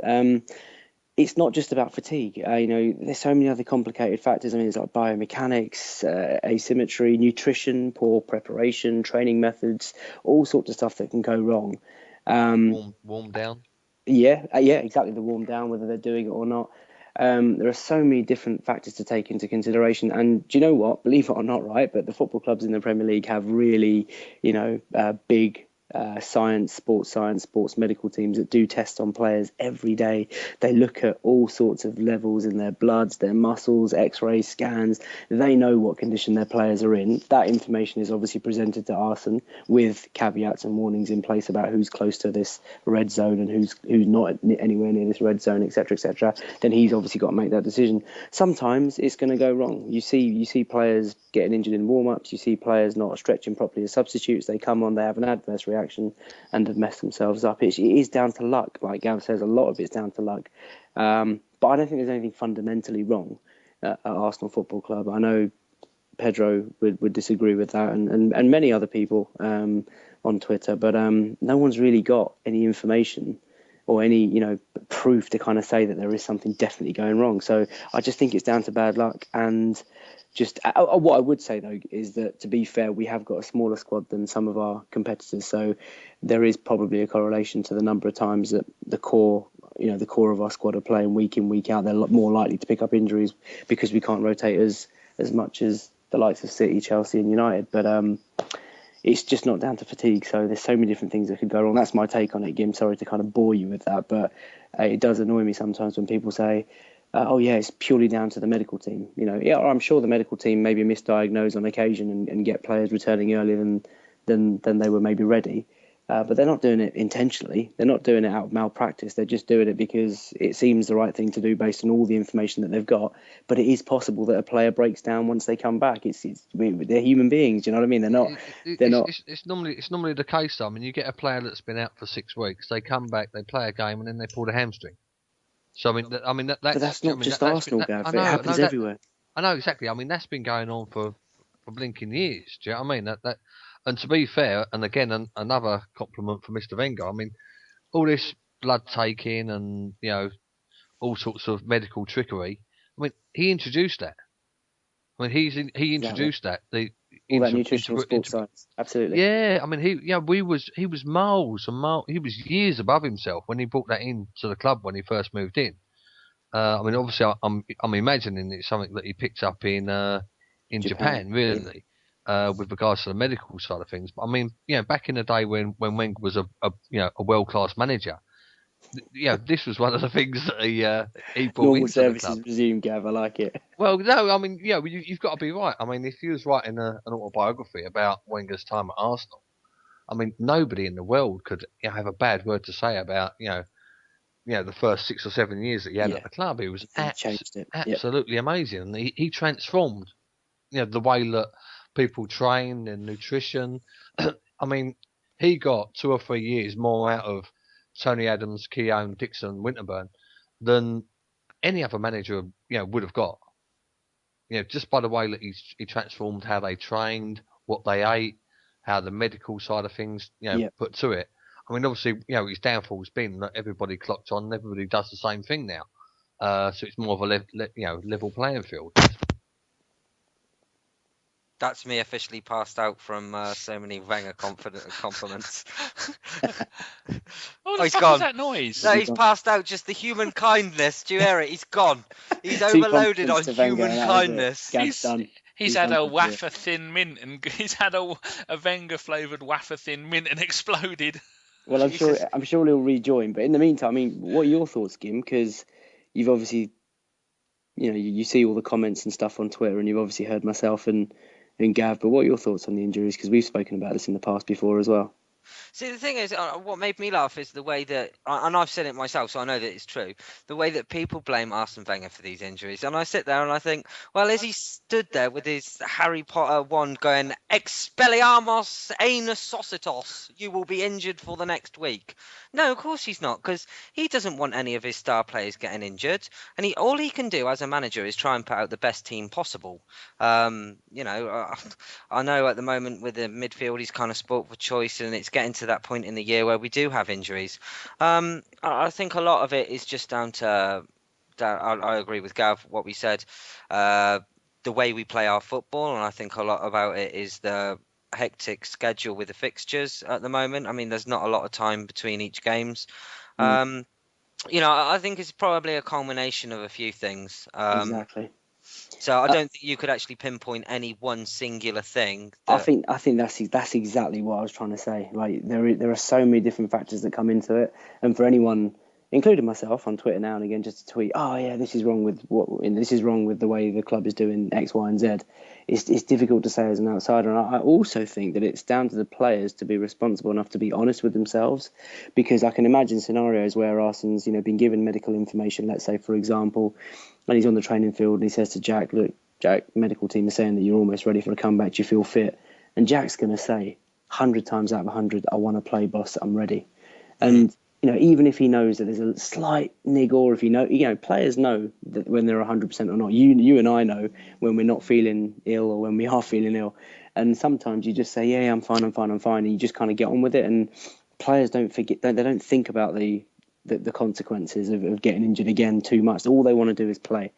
it's not just about fatigue. You know, there's so many other complicated factors. I mean, it's like biomechanics, asymmetry, nutrition, poor preparation, training methods, all sorts of stuff that can go wrong. Warm down. Yeah, exactly. The warm down, whether they're doing it or not. There are so many different factors to take into consideration. And do you know what? Believe it or not, right? But the football clubs in the Premier League have really, you know, big sports medical teams that do tests on players every day. They look at all sorts of levels in their bloods, their muscles, x-rays, scans. They know what condition their players are in. That information is obviously presented to Arsene with caveats and warnings in place about who's close to this red zone and who's not anywhere near this red zone, etc., etc. Then he's obviously got to make that decision. Sometimes it's going to go wrong. You see players getting injured in warm-ups. You see players not stretching properly as substitutes. They come on, they have an adverse reaction and have messed themselves up. It is down to luck. Like Gav says, a lot of it's down to luck. But I don't think there's anything fundamentally wrong at Arsenal Football Club. I know Pedro would disagree with that, and many other people on Twitter, but no one's really got any information or any, you know, proof to kind of say that there is something definitely going wrong. So I just think it's down to bad luck. And just what I would say, though, is that, to be fair, we have got a smaller squad than some of our competitors. So there is probably a correlation to the number of times that the core of our squad are playing week in, week out. They're more likely to pick up injuries because we can't rotate as much as the likes of City, Chelsea and United. But it's just not down to fatigue. So there's so many different things that could go wrong. That's my take on it, Gim. Sorry to kind of bore you with that, but it does annoy me sometimes when people say, oh yeah, it's purely down to the medical team. You know, yeah, I'm sure the medical team maybe misdiagnose on occasion and get players returning earlier than they were maybe ready. But they're not doing it intentionally. They're not doing it out of malpractice. They're just doing it because it seems the right thing to do based on all the information that they've got. But it is possible that a player breaks down once they come back. They're human beings. Do you know what I mean? They're not. It's normally the case. I mean, you get a player that's been out for 6 weeks. They come back, they play a game, and then they pull the hamstring. So that's. But that's not just Arsenal, Gav. It happens everywhere. I know exactly. I mean, that's been going on for blinking years. Do you know what I mean? That. And to be fair, and again, another compliment for Mr. Wenger. I mean, all this blood taking and, you know, all sorts of medical trickery. I mean, he introduced that. I mean, he introduced that. All that nutritional sports science, absolutely. Yeah, I mean, he was miles and miles. He was years above himself when he brought that into the club when he first moved in. I mean, obviously, I'm imagining it's something that he picked up in Japan, really. With regards to the medical side of things. But I mean, you know, back in the day when Wenger was a world-class manager, you know, this was one of the things that he brought Normal into services the club. resumed, Gav. I like it. Well, no, I mean, yeah, you've got to be right. I mean, if he was writing an autobiography about Wenger's time at Arsenal, I mean, nobody in the world could, you know, have a bad word to say about, you know, the first 6 or 7 years that he had at the club. He was absolutely amazing, and he transformed, you know, the way that people train and nutrition. I mean, he got 2 or 3 years more out of Tony Adams, Keown, Dixon, Winterburn than any other manager, you know, would have got. You know, just by the way that he transformed how they trained, what they ate, how the medical side of things, you know, put to it. I mean, obviously, you know, his downfall's been that everybody clocked on, everybody does the same thing now. So it's more of a level playing field. That's me officially passed out from so many Wenger compliments. What the he's fuck gone. is that noise? No, he's passed out. Just the human kindness. Do you hear it? He's gone. He's overloaded on human kindness. Gav's done. He's had a wafer thin mint, and he's had a Wenger flavoured wafer thin mint, and exploded. Well, I'm sure he'll rejoin. But in the meantime, I mean, what are your thoughts, Kim? Because you've obviously, you see all the comments and stuff on Twitter, and you've obviously heard myself and Gav. But what are your thoughts on the injuries? Because we've spoken about this in the past before as well. See, the thing is, what made me laugh is the way that, and I've said it myself, so I know that it's true, the way that people blame Arsene Wenger for these injuries. And I sit there and I think, well, as he stood there with his Harry Potter wand going, Expelliarmus anus societos, you will be injured for the next week. No, of course he's not, because he doesn't want any of his star players getting injured. And all he can do as a manager is try and put out the best team possible. I know at the moment with the midfield, he's kind of sport for choice, and it's getting to that point in the year where we do have injuries. I think a lot of it is just down to, I agree with Gav, what we said, the way we play our football, and I think a lot about it is the hectic schedule with the fixtures at the moment. I mean, there's not a lot of time between each games. I think it's probably a culmination of a few things. Exactly. So I don't think you could actually pinpoint any one singular thing. I think that's exactly what I was trying to say. Like there are so many different factors that come into it, and for anyone, including myself, on Twitter now and again, just to tweet, oh yeah, this is wrong with the way the club is doing X, Y, and Z. It's difficult to say as an outsider, and I also think that it's down to the players to be responsible enough to be honest with themselves, because I can imagine scenarios where Arsene's been given medical information, let's say for example, and he's on the training field and he says to Jack, look, Jack, medical team is saying that you're almost ready for a comeback, do you feel fit? And Jack's going to say 100 times out of 100, I want to play, boss, I'm ready. And even if he knows that there's a slight niggle, or if players know that when they're 100% or not. You and I know when we're not feeling ill or when we are feeling ill. And sometimes you just say, yeah, I'm fine. And you just kind of get on with it. And players don't think about the consequences of getting injured again too much. All they want to do is play.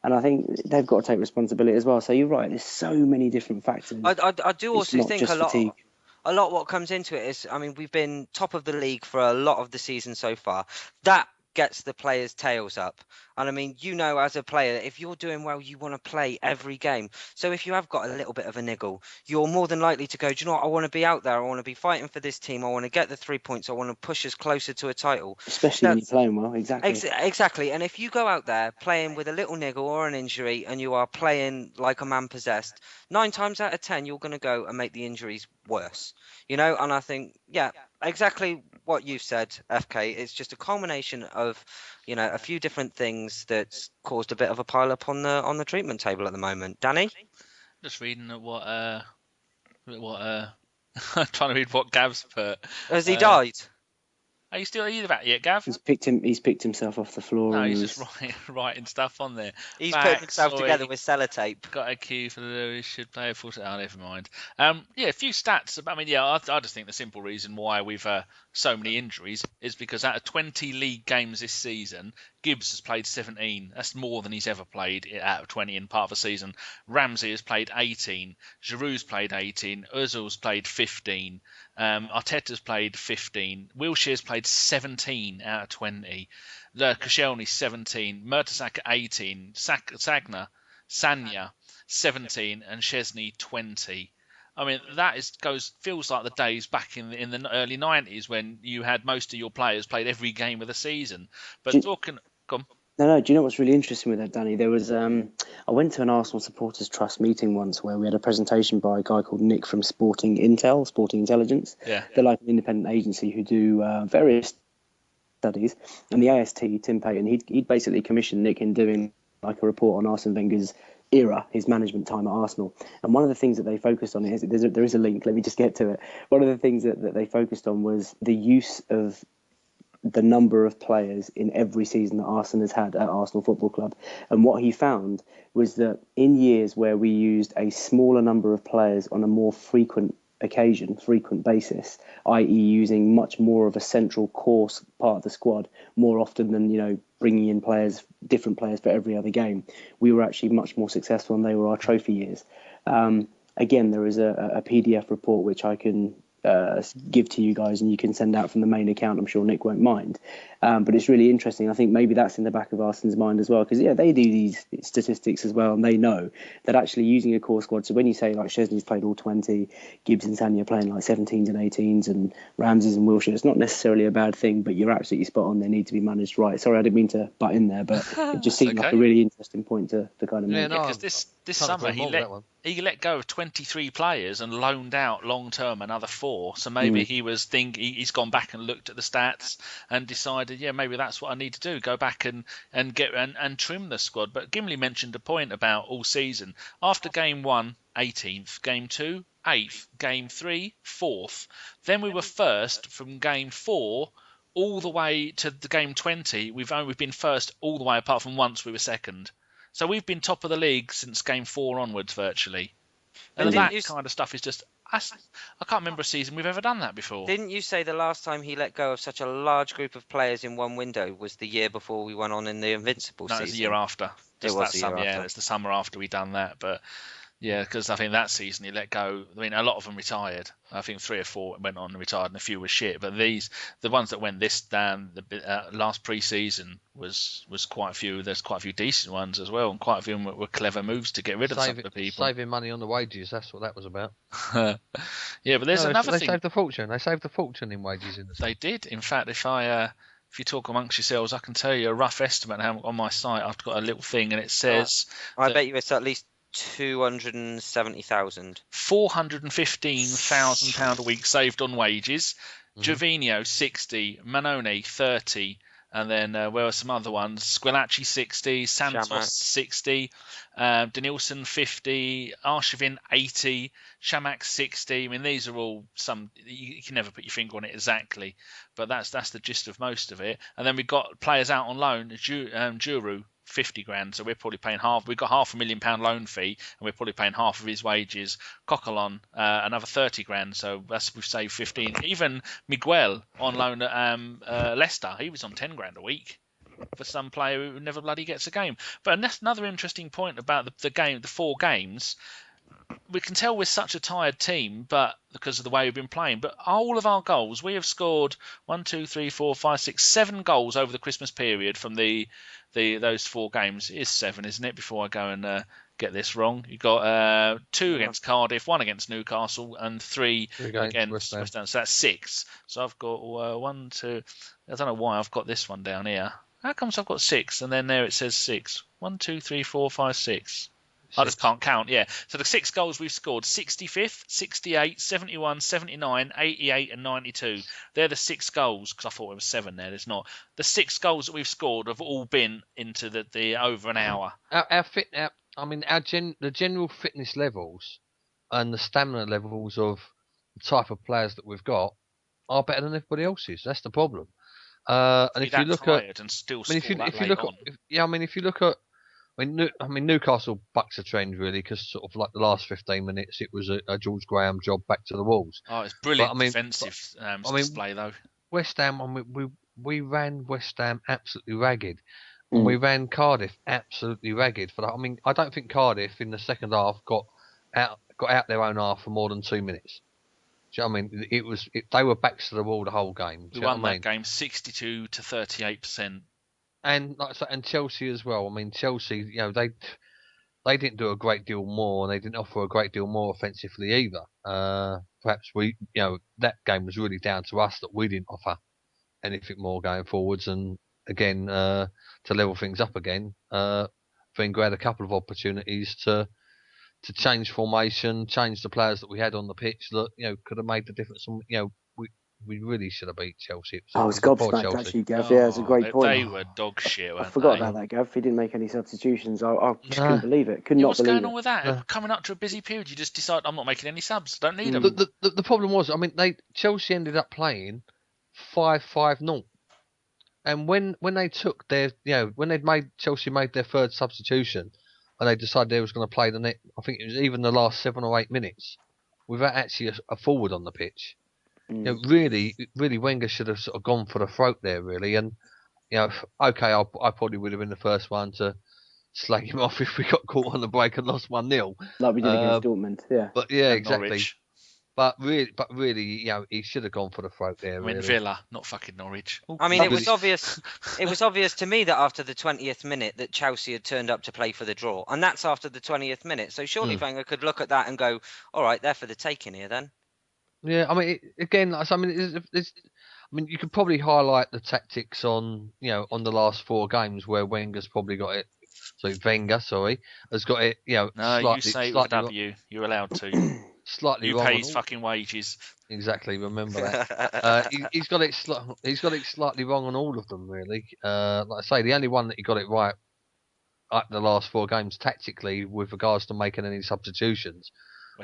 And I think they've got to take responsibility as well. So you're right, there's so many different factors. I do also think a lot what comes into it is, I mean, we've been top of the league for a lot of the season so far. That gets the players' tails up. And I mean, as a player, if you're doing well, you want to play every game. So if you have got a little bit of a niggle, you're more than likely to go, do you know what, I want to be out there. I want to be fighting for this team. I want to get the 3 points. I want to push us closer to a title. Especially when you're playing well, exactly. Exactly. And if you go out there playing with a little niggle or an injury and you are playing like a man possessed, 9 times out of 10, you're going to go and make the injuries worse. And I think, yeah, exactly what you've said, FK. It's just a culmination of, a few different things that's caused a bit of a pile up on the treatment table at the moment. Danny? Just reading what I'm trying to read what Gav's put. Has he died? Are you still about yet, Gav? He's picked himself off the floor. No, he's just writing stuff on there. He's putting himself together with sellotape. Got a cue for the should play a full. Oh, never mind. A few stats. I just think the simple reason why we've so many injuries is because out of 20 league games this season, Gibbs has played 17. That's more than he's ever played out of 20 in part of a season. Ramsey has played 18. Giroud's played 18. Özil's played 15. Arteta's played 15. Wilshere's played 17 out of 20. Keown 17. Mertesacker 18. Sanya 17, and Szczesny 20. I mean, feels like the days back in the early 90s when you had most of your players played every game of the season. But come. No. Do you know what's really interesting with that, Danny? There was I went to an Arsenal Supporters Trust meeting once where we had a presentation by a guy called Nick from Sporting Intelligence. Yeah. They're like an independent agency who do various studies. And the AST, Tim Payton, he'd basically commissioned Nick in doing like a report on Arsene Wenger's era, his management time at Arsenal. And one of the things that they focused on there is a link. Let me just get to it. One of the things that they focused on was the use of the number of players in every season that Arsenal has had at Arsenal Football Club. And what he found was that in years where we used a smaller number of players on a more frequent basis, i.e. using much more of a central core part of the squad more often than, bringing in different players for every other game, we were actually much more successful, and they were our trophy years. Again, there is a PDF report which I can give to you guys, and you can send out from the main account. I'm sure Nick won't mind. But it's really interesting. I think maybe that's in the back of Arsenal's mind as well, because they do these statistics as well, and they know that actually using a core squad. So when you say like Szczesny's played all 20, Gibbs and Tanya playing like 17s and 18s, and Ramsey's and Wilshere, it's not necessarily a bad thing, but you're absolutely spot on. They need to be managed right. Sorry, I didn't mean to butt in there, but it just seemed like a really interesting point to kind of make. Because this summer he let go of 23 players and loaned out long term another 4. So maybe he's gone back and looked at the stats and decided, maybe that's what I need to do. Go back and get and trim the squad. But Gimli mentioned a point about all season. After game 1, 18th, game 2, 8th, game 3, 4th. Then we were first from game 4 all the way to the game 20. We've been first all the way, apart from once we were second. So we've been top of the league since game 4 onwards, virtually. And that kind of stuff is just... I can't remember a season we've ever done that before. Didn't you say the last time he let go of such a large group of players in one window was the year before we went on in the Invincible season? No, it was the year after. It was the year after. Yeah, it's the summer after we done that. But yeah, because I think that season he let go. I mean, a lot of them retired. I think 3 or 4 went on and retired, and a few were shit. But the ones that went this down, the last pre-season was quite a few. There's quite a few decent ones as well, and quite a few were clever moves to get rid of some of the people. Saving money on the wages, that's what that was about. Yeah, but there's another thing. They saved a fortune. They saved a fortune in wages in the summer. They did. In fact, if you talk amongst yourselves, I can tell you a rough estimate. On my site, I've got a little thing, and it says... I bet you it's at least 270,000. £415,000 a week saved on wages. Gervinho 60, Manone 30, and then where are some other ones? Squillaci 60, Santos 60, Denilson 50, Arshavin 80, Shamak 60. I mean, these are all some you can never put your finger on it exactly, but that's the gist of most of it. And then we've got players out on loan. Giroud 50 grand, so we're probably paying half. We've got £500,000 loan fee, and we're probably paying half of his wages. Coquelin, another 30 grand, so we've saved 15. Even Miguel on loan at Leicester, he was on 10 grand a week for some player who never bloody gets a game. But that's another interesting point about the 4 games. We can tell we're such a tired team, but because of the way we've been playing. But all of our goals, we have scored 1, 2, 3, 4, 5, 6, 7 goals over the Christmas period from those 4 games. It is 7, isn't it? Before I go and get this wrong, you got 2 against Cardiff, 1 against Newcastle, and 3 against West Ham. So that's 6. So I've got 1, 2. I don't know why I've got this one down here. How comes I've got 6 and then there it says 6? 1, 2, 3, 4, 5, 6. I just can't count, yeah. So the 6 goals we've scored, 65th, 68, 71, 79, 88 and 92. They're the 6 goals, because I thought there was 7 there. There's not. The 6 goals that we've scored have all been into the over an hour. The general fitness levels and the stamina levels of the type of players that we've got are better than everybody else's. That's the problem. And if you look at... And still if you look at... Newcastle bucks a trend really, because sort of like the last 15 minutes, it was a George Graham job back to the walls. Oh, it's brilliant defensive display though. West Ham, we ran West Ham absolutely ragged, and we ran Cardiff absolutely ragged. For that, I don't think Cardiff in the second half got out their own half for more than 2 minutes. Do you know what I mean? They were backs to the wall the whole game. We won that game 62 to 38%. And Chelsea as well. Chelsea, they didn't do a great deal more, and they didn't offer a great deal more offensively either. Perhaps that game was really down to us that we didn't offer anything more going forwards. And again, to level things up again, Wenger had a couple of opportunities to change formation, change the players that we had on the pitch that could have made the difference. We really should have beat Chelsea. I was gobsmacked actually, Gav. Yeah, it's a great point. They were dog shit. I forgot about that, Gav. He didn't make any substitutions. I just couldn't believe it. What's going on with that? Coming up to a busy period, you just decide I'm not making any subs. Don't need them. The problem was, Chelsea ended up playing 5-5-0, and when they took their, when Chelsea made their third substitution, and they decided they was going to play the net. I think it was even the last 7 or 8 minutes without actually a forward on the pitch. Really, Wenger should have sort of gone for the throat there, really. And okay, I probably would have been the first one to slag him off if we got caught on the break and lost 1-0, like we did against Dortmund. Yeah, but yeah, and exactly. Norwich. But really, you know, he should have gone for the throat there. I mean, really. Villa, not fucking Norwich. Ooh. I mean, it was obvious. It was obvious to me that after the 20th minute that Chelsea had turned up to play for the draw, and that's after the 20th minute. So surely Wenger could look at that and go, "All right, they're for the taking here then." Yeah, I mean, I mean, you could probably highlight the tactics on the last 4 games where Wenger's probably got it. Wenger, has got it. No, slightly, you say it slightly with a W. You're allowed to. Slightly you wrong. pay his fucking wages. Exactly. Remember that. He's got it. He's got it slightly wrong on all of them, really. Like I say, the only one that he got it right at the last 4 games tactically, with regards to making any substitutions,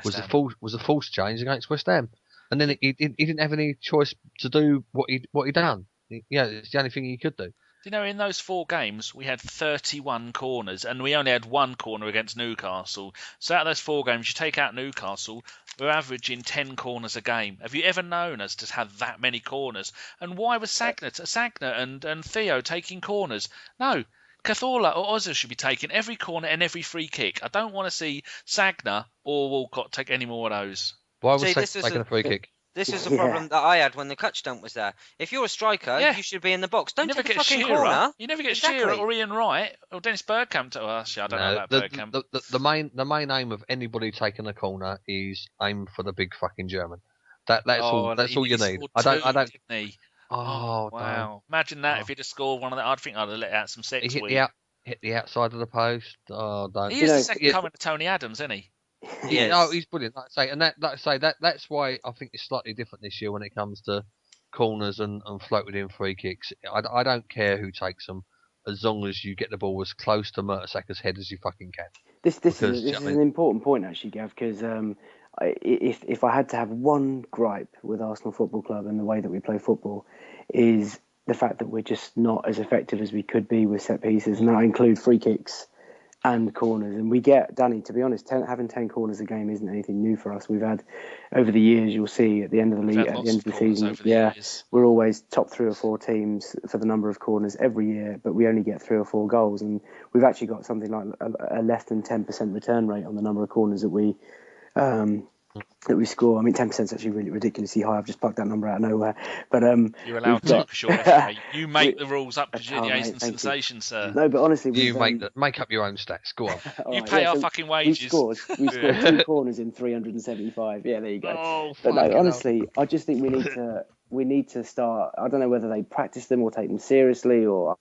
was a false change against West Ham, and then he didn't have any choice to do what he done. It's the only thing he could do. Do you know, in those 4 games, we had 31 corners, and we only had 1 corner against Newcastle. So out of those 4 games, you take out Newcastle, we're averaging 10 corners a game. Have you ever known us to have that many corners? And why was Sagna and Theo taking corners? No, Cazorla or Ozil should be taking every corner and every free kick. I don't want to see Sagna or Walcott take any more of those. Why was Sagna taking a free kick? This is the problem that I had when the catch dump was there. If you're a striker, you should be in the box. Don't take a fucking corner. You never get Shearer or Ian Wright or Dennis Bergkamp to us. I don't know about Bergkamp. The main aim of anybody taking a corner is aim for the big fucking German. That's all you need. I don't. Oh wow! No. Imagine that if he'd have scored one of that. I think I'd have let out some sets. Hit the outside of the post. Oh, don't. He is the second coming to Tony Adams, isn't he? Yeah, no, he's brilliant. That's why I think it's slightly different this year when it comes to corners and floated in free kicks. I don't care who takes them, as long as you get the ball as close to Mertesacker's head as you fucking can. This is an important point actually, Gav, because if I had to have one gripe with Arsenal Football Club and the way that we play football, is the fact that we're just not as effective as we could be with set pieces, and that include free kicks and corners. And we get, Danny, to be honest, having 10 corners a game isn't anything new for us. We've had, over the years, you'll see at the end of the league, at the end of the season, we're always top 3 or 4 teams for the number of corners every year, but we only get 3 or 4 goals. And we've actually got something like a less than 10% return rate on the number of corners that we score. I mean, 10% is actually really ridiculously high. I've just plucked that number out of nowhere. But you're allowed to, sure. You make the rules up because you're the ace and sensation, sir. No, but honestly, you make up your own stats. Go on. You pay our fucking wages. We scored 2 corners in 375. Yeah, there you go. Oh, but no, honestly, I just think we need to start. I don't know whether they practice them or take them seriously, or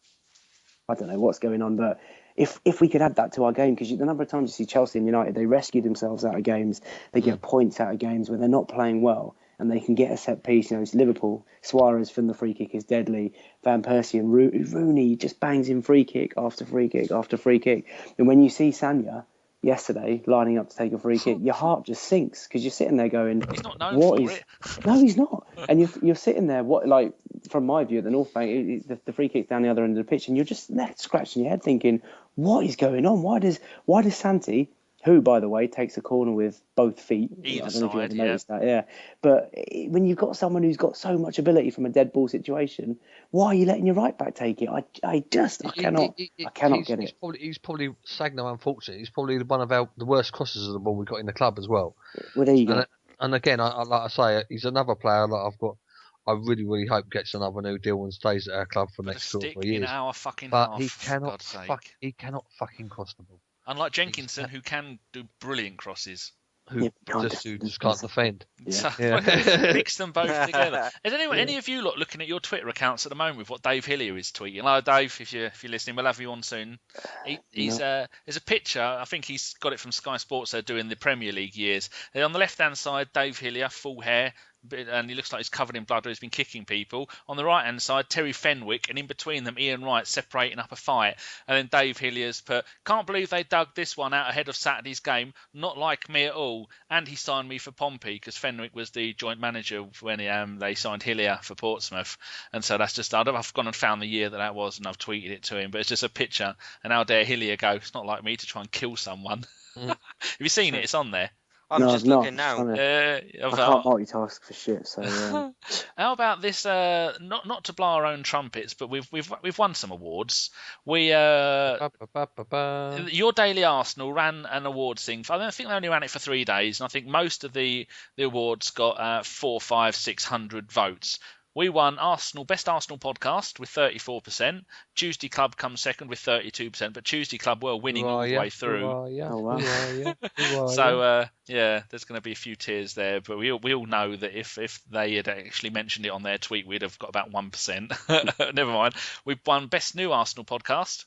I don't know what's going on, but. If we could add that to our game, because the number of times you see Chelsea and United, they rescue themselves out of games, they get points out of games where they're not playing well, and they can get a set piece. It's Liverpool, Suarez from the free kick is deadly, Van Persie and Rooney just bangs in free kick after free kick after free kick. And when you see Sanya yesterday lining up to take a free kick, your heart just sinks, because you're sitting there going, he's not known for it. No, he's not. And you're sitting there, from my view at the North Bank, the free kick's down the other end of the pitch, and you're just left scratching your head thinking, what is going on? Why does Santi, who, by the way, takes a corner with both feet, either I don't side, know if you ever noticed that, but when you've got someone who's got so much ability from a dead ball situation, why are you letting your right back take it? I cannot get it. He's probably Sagna, unfortunately. He's probably one of the worst crosses of the ball we've got in the club as well. Well, there you go. And again, like I say, he's another player that I really, really hope gets another new deal and stays at our club for the next 2 or 3 years. In our fucking but half, he cannot fucking cross the ball. Unlike Jenkinson, who can do brilliant crosses. Who just can't defend. Mix them both together. Is any of you lot looking at your Twitter accounts at the moment with what Dave Hillier is tweeting? Hello, Dave, if you're listening, we'll have you on soon. There's a picture, I think he's got it from Sky Sports, they're doing the Premier League years. And on the left-hand side, Dave Hillier, full hair, and he looks like he's covered in blood or he's been kicking people. On the right-hand side, Terry Fenwick, and in between them, Ian Wright separating up a fight. And then Dave Hillier's put, can't believe they dug this one out ahead of Saturday's game. Not like me at all. And he signed me for Pompey, because Fenwick was the joint manager when they signed Hillier for Portsmouth. And so that's just, I've gone and found the year that was, and I've tweeted it to him. But it's just a picture. And how dare Hillier go, it's not like me to try and kill someone. Have you seen it? It's on there. I'm just looking now. I can't multitask for shit. So how how about this? Not to blow our own trumpets, but we've won some awards. We Your Daily Arsenal ran an awards thing. I think they only ran it for 3 days, and I think most of the awards got 400, 500, 600 votes. We won Best Arsenal Podcast with 34%. Tuesday Club comes second with 32%, but Tuesday Club were winning all the way through. Oh, wow. So there's going to be a few tears there, but we all know that if they had actually mentioned it on their tweet, we'd have got about 1%. Never mind. We've won Best New Arsenal Podcast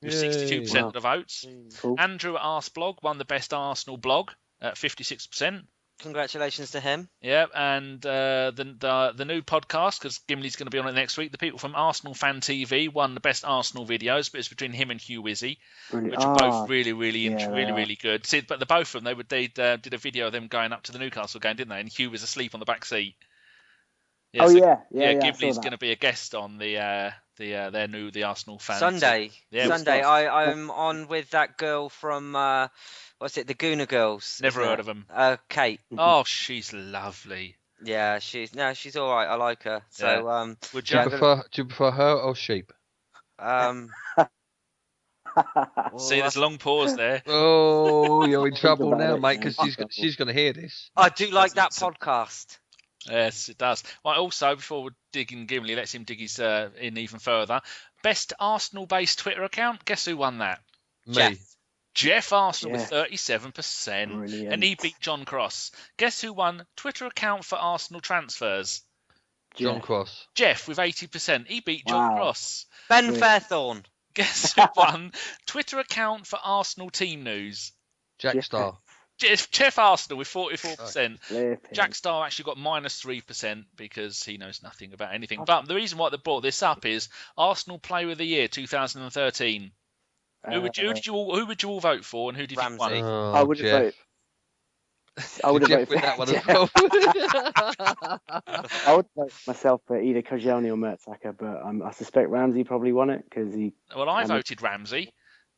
with 62% of the votes. Cool. Andrew at Arseblog won the Best Arsenal Blog at 56%. Congratulations to him. Yeah, and the new podcast, because Gimli's going to be on it next week, the people from Arsenal Fan TV won the Best Arsenal Videos, but it's between him and Hugh Wizzy, which are both really good. See, but the both of them, they did a video of them going up to the Newcastle game, didn't they? And Hugh was asleep on the back seat. Yeah, Gimli's going to be a guest on the Arsenal Fan Sunday. Yeah, Sunday. I'm on with that girl from what's it? The Gooner Girls. Never heard of them. Kate. Oh, she's lovely. Yeah, she's all right. I like her. So Would Do you prefer her or sheep? See, there's a long pause there. Oh, you're in trouble now, mate, because she's going to hear this. I do like that podcast. Yes, it does. Well, also, before we dig in Gimli, let's him dig his in even further. Best Arsenal-based Twitter account. Guess who won that? Me. Jeff Arsenal with 37%. Brilliant. And he beat John Cross. Guess who won Twitter account for Arsenal transfers? John Cross. Jeff with 80%. He beat John Cross. Ben Fairthorne. Guess who won Twitter account for Arsenal team news? Jack Star. Jeff Arsenal with 44%. Flipping. Jack Starr actually got -3% because he knows nothing about anything. But the reason why they brought this up is Arsenal Player of the Year 2013. Who would you all vote for, and who do you think won it? Oh, I would have Jeff. voted. I would have voted Jeff with for that one as well. I would vote myself for either Keown or Mertesacker, but I suspect Ramsey probably won it because he. Well, I voted Ramsey.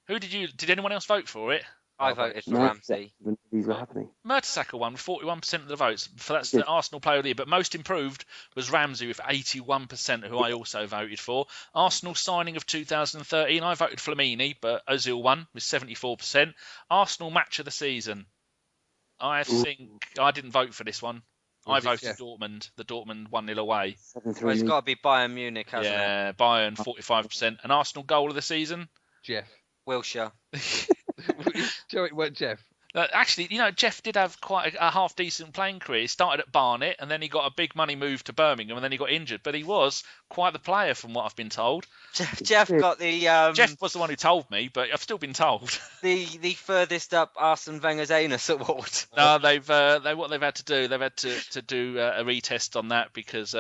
Did anyone else vote for it? I voted for Ramsey. When these were happening. Mertesacker won with 41% of the votes. That's the Arsenal Player of the Year. But most improved was Ramsey with 81%, who I also voted for. Arsenal signing of 2013, I voted Flamini, but Ozil won with 74%. Arsenal match of the season. I think I didn't vote for this one. I voted Dortmund. The Dortmund 1-0 away. Well, it's got to be Bayern Munich, hasn't it? Yeah, Bayern 45%. An Arsenal goal of the season. Jeff. Wilshere. Sure, it weren't Jeff. Actually, Jeff did have quite a half-decent playing career. He started at Barnet, and then he got a big money move to Birmingham, and then he got injured. But he was quite the player, from what I've been told. Jeff got the... Jeff was the one who told me, but I've still been told. the furthest up Arsene Wenger's anus award. No, what they've had to do, they've had to do a retest on that because...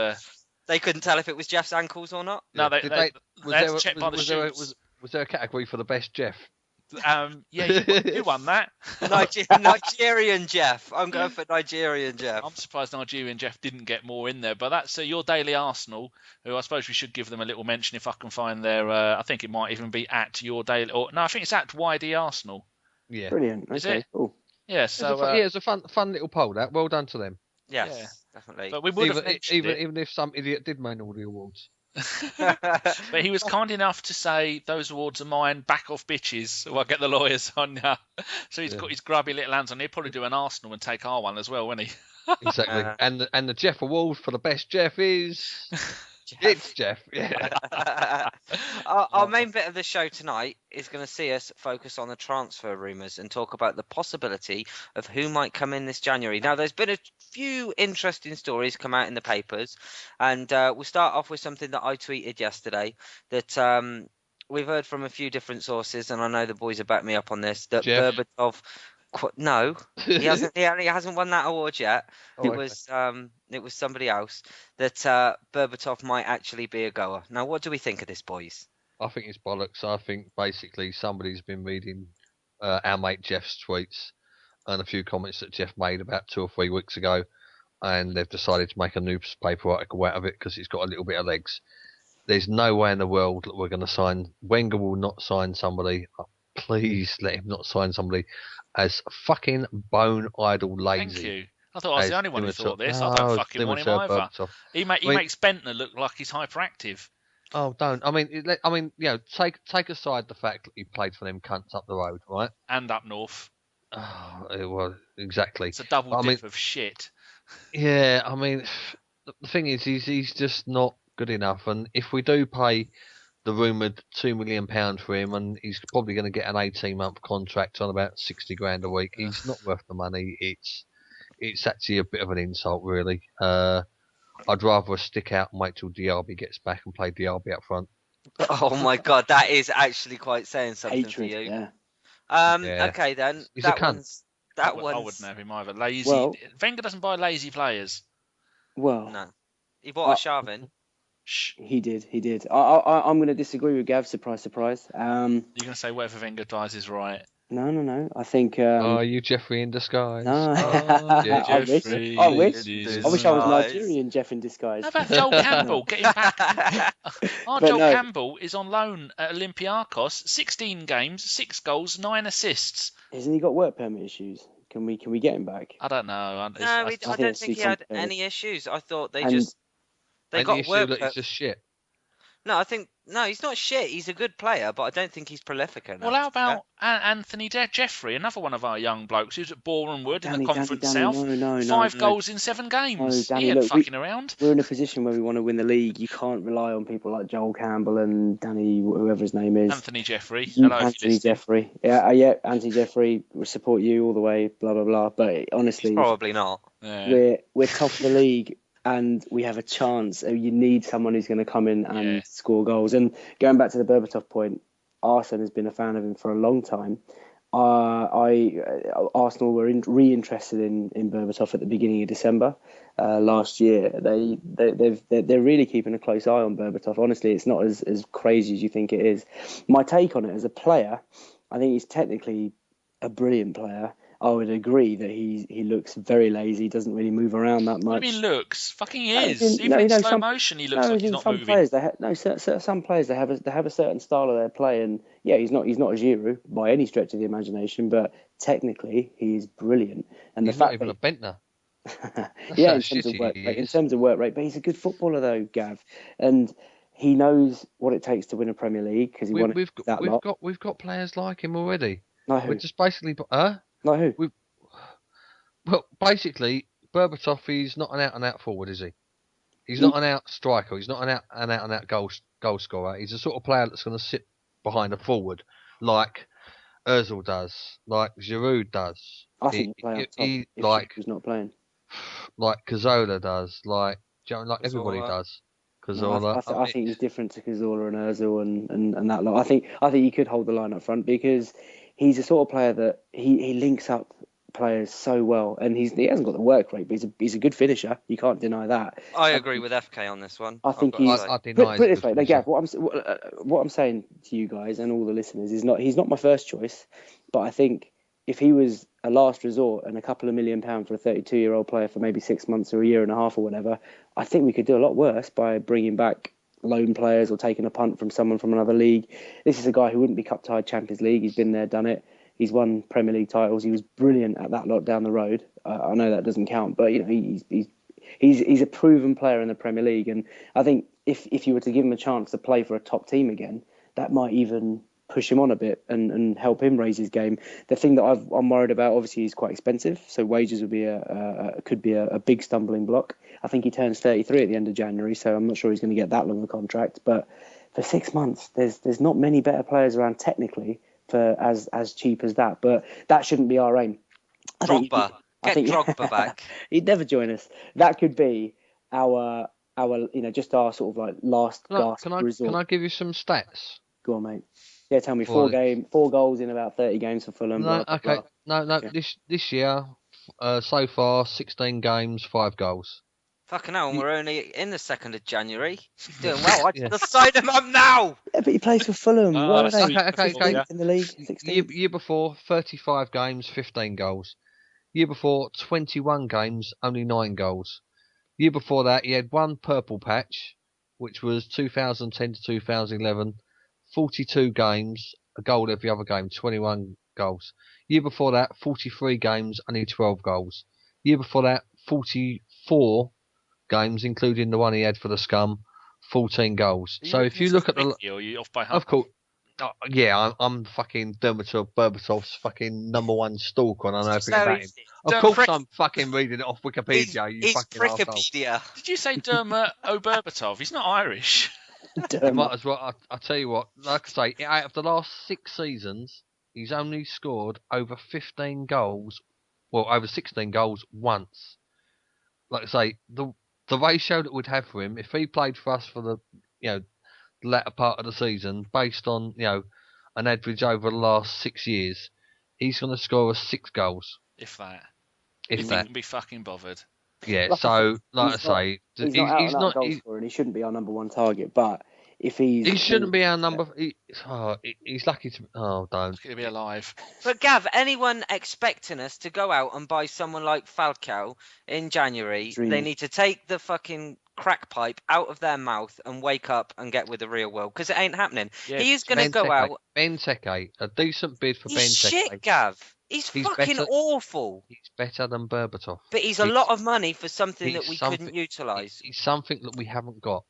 they couldn't tell if it was Jeff's ankles or not? No, they had to check by the shoots. Was there a category for the best Jeff? You won that. Nigerian Jeff. I'm going for Nigerian Jeff. I'm surprised Nigerian Jeff didn't get more in there. But that's Your Daily Arsenal, who I suppose we should give them a little mention if I can find their... I think it might even be at Your Daily... I think it's at YD Arsenal. Yeah. Brilliant. Is okay, it? Cool. Yeah, so... it's a fun little poll, that. Well done to them. Yes, definitely. But we would have mentioned it. Even if some idiot did win all the awards. But he was kind enough to say those awards are mine, back off bitches, or I'll get the lawyers on you. So he's got his grubby little hands on. He'll probably do an Arsenal and take our one as well, won't he? Exactly. And the Jeff Award for the best Jeff is... It's Jeff. Yeah. Our main bit of the show tonight is going to see us focus on the transfer rumours and talk about the possibility of who might come in this January. Now, there's been a few interesting stories come out in the papers, and we'll start off with something that I tweeted yesterday that we've heard from a few different sources, and I know the boys have backed me up on this, that Jeff. Berbatov... No, he hasn't. He hasn't won that award yet. Oh, It was somebody else that Berbatov might actually be a goer. Now, what do we think of this, boys? I think it's bollocks. I think basically somebody's been reading our mate Jeff's tweets and a few comments that Jeff made about 2 or 3 weeks ago, and they've decided to make a newspaper article out of it because it's got a little bit of legs. There's no way in the world that we're going to sign. Wenger will not sign somebody. Please let him not sign somebody as fucking bone idle lazy. Thank you. I I thought I was the only one who thought this. I don't fucking want him either. He makes Bentner look like he's hyperactive. Oh, don't. I mean, take aside the fact that he played for them cunts up the road, right? And up north. Oh, it was exactly. It's a double dip of shit. Yeah, I mean, the thing is, he's just not good enough. And if we do pay the rumoured £2 million for him, and he's probably going to get an 18-month contract on about 60 grand a week, he's not worth the money. It's actually a bit of an insult, really. I'd rather stick out and wait till Diaby gets back and play Diaby up front. Oh my God, that is actually quite saying something Hatred, for you. Yeah. Okay then. He's a cunt. I wouldn't have him either. Lazy. Wenger doesn't buy lazy players. Well, No. He bought a Sharvin. He did. I'm going to disagree with Gav. Surprise, surprise. You're going to say whatever Wenger does is right. No. I think. Are you Jeffrey in disguise? No. Yeah, I wish. Jeffrey I wish in I was disguise. Nigerian Jeff in disguise. How about Joel Campbell? Get him back. Joel Campbell is on loan at Olympiacos. 16 games, 6 goals, 9 assists. Hasn't he got work permit issues? Can we get him back? I don't know. I don't think he had any issues. I thought they got work. He's just shit. No, he's not shit. He's a good player, but I don't think he's prolific enough. Well, how about Anthony Jeffrey, another one of our young blokes who's at Boreham Wood in the Conference South? No, 5 goals in 7 games. No, Danny, he ain't fucking around. We're in a position where we want to win the league. You can't rely on people like Joel Campbell and Danny, whoever his name is. Anthony Jeffrey. Hello, Anthony Jeffrey. Yeah, Anthony Jeffrey. We support you all the way. Blah blah blah. But honestly, he's probably not. Yeah. We're top of the league. And we have a chance. You need someone who's going to come in and score goals. And going back to the Berbatov point, Arsene has been a fan of him for a long time. Arsenal were re-interested in Berbatov at the beginning of December last year. They're really keeping a close eye on Berbatov. Honestly, it's not as crazy as you think it is. My take on it as a player, I think he's technically a brilliant player. I would agree that he looks very lazy. Doesn't really move around that much. What do you mean looks? Fucking he is. Even in slow motion, he looks like he's not moving. Players, some players they have a certain style of their play, and yeah, he's not a Giroud by any stretch of the imagination, but technically he is brilliant. And he's not even a Bentner. Yeah, in terms of work rate, but he's a good footballer though, Gav, and he knows what it takes to win a Premier League because we've got players like him already. Like who? We're just basically Like who? Well, basically, Berbatov, he's not an out-and-out forward, is he? He's not an out striker. He's not an out-and-out goal scorer. He's the sort of player that's going to sit behind a forward, like Ozil does, like Giroud does. I think he who's not playing, like Cazorla does, like everybody does. Cazorla. I think he's different to Cazorla and Ozil and that lot. I think he could hold the line up front because he's a sort of player that he links up players so well, and he hasn't got the work rate, but he's a good finisher. You can't deny that. I agree with FK on this one. I think I deny put it this way, like, Gav, what I'm saying to you guys and all the listeners is he's not my first choice, but I think if he was a last resort and a couple of £1 million for a 32-year-old player for maybe 6 months or a year and a half or whatever, I think we could do a lot worse by bringing back loan players or taking a punt from someone from another league. This is a guy who wouldn't be cup tied Champions League. He's been there, done it. He's won Premier League titles. He was brilliant at that lot down the road. I know that doesn't count, but you know he's a proven player in the Premier League. And I think if you were to give him a chance to play for a top team again, that might even push him on a bit and help him raise his game. The thing that I'm worried about, obviously, he's quite expensive, so wages would be could be a big stumbling block. I think he turns 33 at the end of January, so I'm not sure he's going to get that long a contract. But for 6 months, there's not many better players around technically for as cheap as that. But that shouldn't be our aim. Drogba. Get Drogba back. He'd never join us. That could be our just our sort of like last gasp resort. Can I give you some stats? Go on, mate. Yeah, tell me. 4 goals in about 30 games for Fulham. No, blah, blah, okay. blah. No. Yeah. This year, so far, 16 games, 5 goals. Fucking hell, and we're only in the 2nd of January. He's doing well. I just sign him up now. Yeah, but he plays for Fulham. What are they? Okay. In the league, 16. Year before, 35 games, 15 goals. Year before, 21 games, only 9 goals. Year before that, he had 1 purple patch, which was 2010 to 2011. 42 games, a goal every other game, 21 goals. Year before that, 43 games, only 12 goals. Year before that, 44 games, including the one he had for the Scum, 14 goals. So if you look at the... Or are you off by half? Of course. Yeah, I'm fucking Berbatov's fucking #1 stalker, and I know everything about him. Of course, I'm fucking reading it off Wikipedia. You fucking arsehole. Did you say Dermot O'Berbatov? He's not Irish. You might as well. I tell you what. Like I say, out of the last 6 seasons, he's only scored over 15 goals. Well, over 16 goals once. Like I say, the ratio that we'd have for him if he played for us for the latter part of the season, based on an average over the last 6 years, he's going to score us 6 goals. If that. If that. Can be fucking bothered. Yeah. So, like I say, he's not goal scorer, and he shouldn't be our #1 target. But if he shouldn't be our number. He's lucky to. Oh, don't. Lucky to be alive. But Gav, anyone expecting us to go out and buy someone like Falcao in January, they need to take the fucking crack pipe out of their mouth and wake up and get with the real world, because it ain't happening. Yeah. He is going to go out. Benteke, a decent bid for Benteke. He's shit, Gav. He's fucking better, awful. He's better than Berbatov. But he's a lot of money for something that we couldn't utilise. He's something that we haven't got.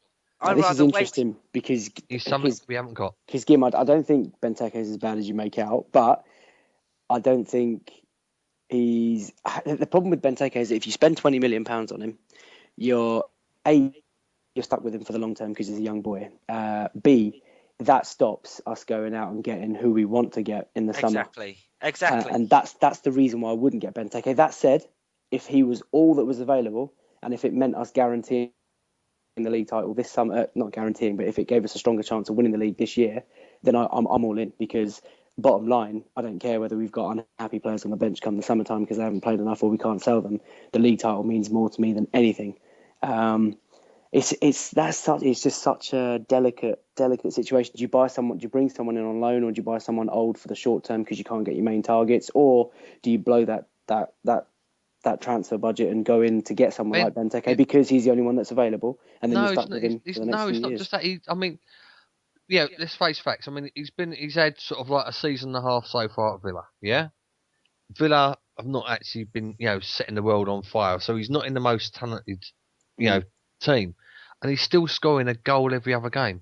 This is interesting because he's something we haven't got. Because Gim, I don't think Benteke is as bad as you make out, but I don't think he's. The problem with Benteke is that if you spend £20 million on him, you're stuck with him for the long term because he's a young boy. B, that stops us going out and getting who we want to get in the summer. Exactly. And that's the reason why I wouldn't get Benteke. That said, if he was all that was available, and if it meant us guaranteeing the league title this summer, not guaranteeing, but if it gave us a stronger chance of winning the league this year, then I'm all in, because bottom line, I don't care whether we've got unhappy players on the bench come the summertime because they haven't played enough or we can't sell them. The league title means more to me than anything. It's just such a delicate situation. Do you buy someone? Do you bring someone in on loan, or do you buy someone old for the short term because you can't get your main targets, or do you blow that transfer budget and go in to get someone like Benteke because he's the only one that's available, and then you're stuck with him for the next few years? No, it's not just that. Let's face facts. He's had sort of like a season and a half so far at Villa. Yeah, Villa have not actually been setting the world on fire, so he's not in the most talented team, and he's still scoring a goal every other game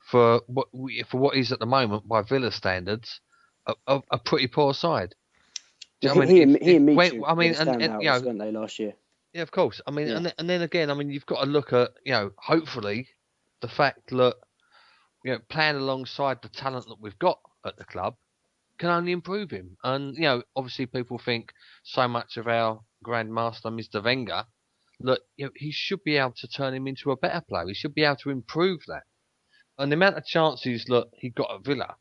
for what is at the moment by Villa standards a pretty poor side. He and Michu weren't they last year? Yeah, of course. And then again, you've got to look at hopefully the fact that playing alongside the talent that we've got at the club can only improve him. And obviously people think so much of our grandmaster, Mr. Wenger, that he should be able to turn him into a better player. He should be able to improve that. And the amount of chances that he got at Villa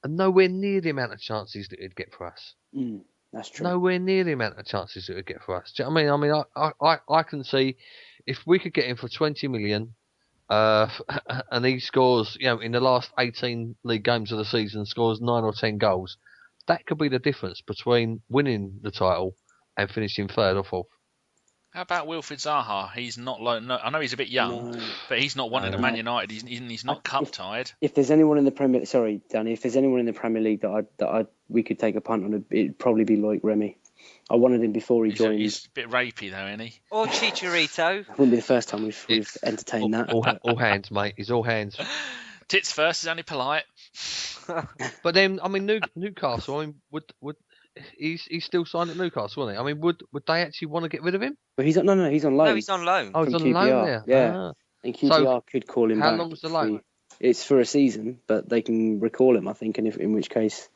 are nowhere near the amount of chances that he'd get for us. That's true. Nowhere near the amount of chances that he'd get for us. Do you know what I mean? I can see if we could get him for 20 million, and he scores, in the last 18 league games of the season, scores 9 or 10 goals, that could be the difference between winning the title and finishing third or fourth. How about Wilfried Zaha? He's not I know he's a bit young, but he's not one of the Man United. He's not cup tied. If there's anyone in the Premier, sorry, Danny, if there's anyone in the Premier League that we could take a punt on, it'd probably be Loic Remy. I wanted him before he joined. He's a bit rapey though, isn't he? Or Chicharito. It wouldn't be the first time we've entertained that. All hands, mate. He's all hands. Tits first. He's only polite. But then, Newcastle. Would he's still signed at Newcastle, wasn't he? Would they actually want to get rid of him? But he's on loan. No, he's on loan. Oh, he's on QPR. loan there. Yeah, and QPR could call him back. How long's the loan? It's for a season, but they can recall him, I think, and in which case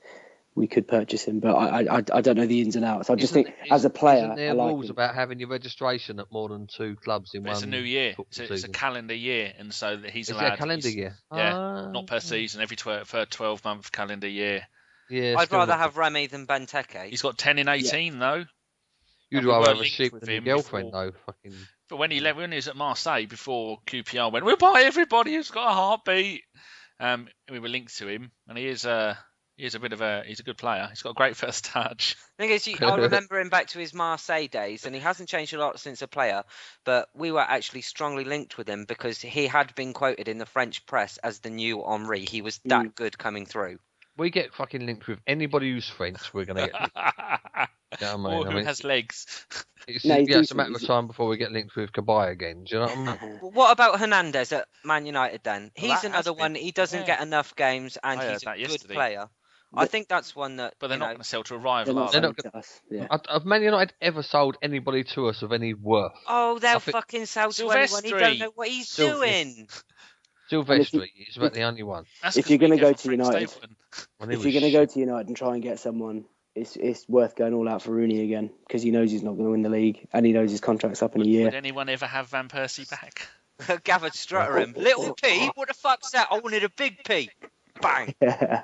we could purchase him. But I don't know the ins and outs. I just think as a player, isn't there rules about having your registration at more than 2 clubs in one? It's a new year. It's a calendar year, and so that he's allowed. Is it a calendar year? Yeah, not per season. Every 12-month calendar year. Yeah, I'd rather have Remy than Benteke. He's got 10 in 18 though. You'd rather have a sheep than a girlfriend though. Fucking. But when he was at Marseille before QPR went, we'll buy everybody who's got a heartbeat. We were linked to him, and he's a good player. He's got a great first touch. The thing is, I remember him back to his Marseille days, and he hasn't changed a lot since a player, but we were actually strongly linked with him because he had been quoted in the French press as the new Henry. He was that good coming through. We get fucking linked with anybody who's French, we're going to get linked. You know what I Or mean? I who mean, has legs. it's, No, he's it's a decent. matter of time before we get linked with Kabay again. Do you know what I mean? What about Hernandez at Man United then? Well, He's that has another been- one. He doesn't yeah. get enough games, and I heard he's a that good yesterday. player. I think that's one that But they're you not know. going to sell to a They're rival, not are they? selling not to us. Yeah. Have Man United ever sold anybody to us of any worth? Oh, they'll I think fucking sell to anyone. He don't Silvestri. know what he's Sil- doing. Silvestri is about the only one. That's If 'cause you're we gonna get go from to Frank United- Stapleton. And he If was you're going to go shit. to United and try and get someone, it's worth going all out for Rooney again because he knows he's not going to win the league and he knows his contract's up in a Would year. anyone ever have Van Persie back? Gathered strutter him. Little P, what the fuck's that? I wanted a big P. Bang. Yeah.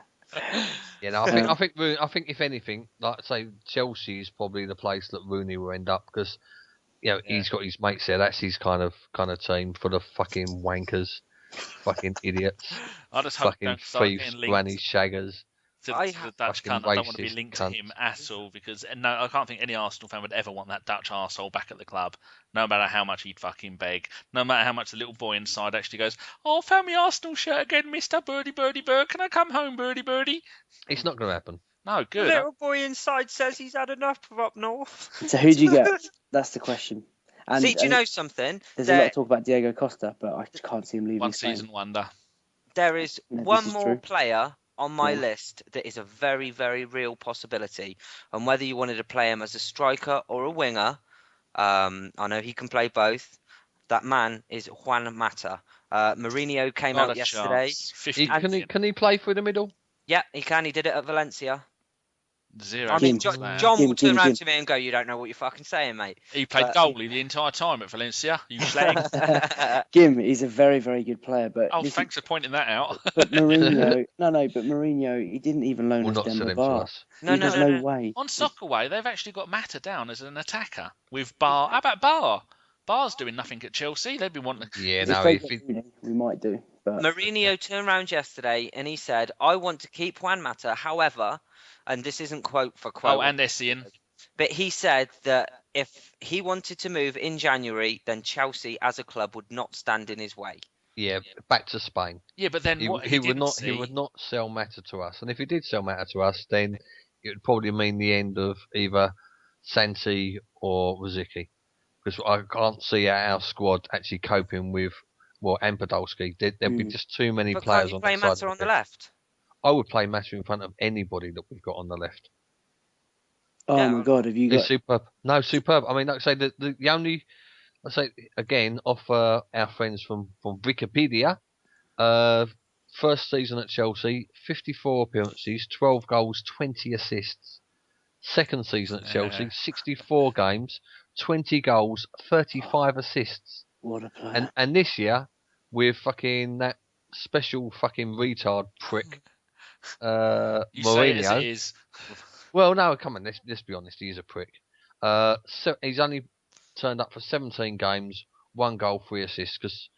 Yeah, no, I think if anything, like I say, Chelsea is probably the place that Rooney will end up because he's got his mates there. That's his kind of team full of fucking wankers, fucking idiots, I just hope fucking don't start thieves, getting linked grannies, shaggers. to I the Dutch fucking cunt. I don't want to be racist linked to cunts. him at all because no, I can't think any Arsenal fan would ever want that Dutch arsehole back at the club, no matter how much he'd fucking beg, no matter how much the little boy inside actually goes, "Oh, found my Arsenal shirt again, Mister Birdie Birdie Bird. Can I come home, Birdie Birdie?" It's not going to happen. No, The good. little boy inside says he's had enough of up north. So who do you get? That's the question. And, See, do you know something? There's a lot of talk about Diego Costa, but I just can't see him leaving One Spain. season wonder. There is Yeah, one this is more true. player on my Yeah. list that is a very, very real possibility. And whether you wanted to play him as a striker or a winger, I know he can play both. That man is Juan Mata. Mourinho came Not out a yesterday. chance. 50 Can he play through the middle? Yeah, he can. He did it at Valencia. zero. I mean, chance John there. will turn Kim. around to me and go, "You don't know what you're fucking saying, mate." He played but- goalie the entire time at Valencia. You slag. Jim, he's a very, very good player, but Oh, this is- thanks for pointing that out. but Mourinho, but Mourinho, he didn't even loan Will us not sell Demba him to Ba. us. No, There's no way. On Soccerway, they've actually got Mata down as an attacker with Bar. How about Bar? Bar's doing nothing at Chelsea. They'd be wanting. Yeah, If no, they if get he, Rooney, we might do. But Mourinho turned around yesterday and he said, "I want to keep Juan Mata. However," and this isn't quote for quote, Oh, and Essien. but he said that if he wanted to move in January, then Chelsea as a club would not stand in his way. yeah, back to Spain. Yeah, but then what He would didn't not. see, He would not sell Mata to us. And if he did sell Mata to us, then it would probably mean the end of either Santi or Rosicky, because I can't see our squad actually coping with and Podolski. There'd be just too many But players can't you on play that side. Mata on the left? I would play Mata in front of anybody that we've got on the left. oh Yeah. my God, have you It's got? superb. No, superb. I mean, like I say, the only, I say again, off our friends from Wikipedia, first season at Chelsea, 54 appearances, 12 goals, 20 assists. Second season at Chelsea, 64 games, 20 goals, 35 assists. What a player! And this year, with fucking that special fucking retard prick, you say it as Mourinho. it is. Well, no, come on, let's be honest. He is a prick. So he's only turned up for 17 games, 1 goal, 3 assists, because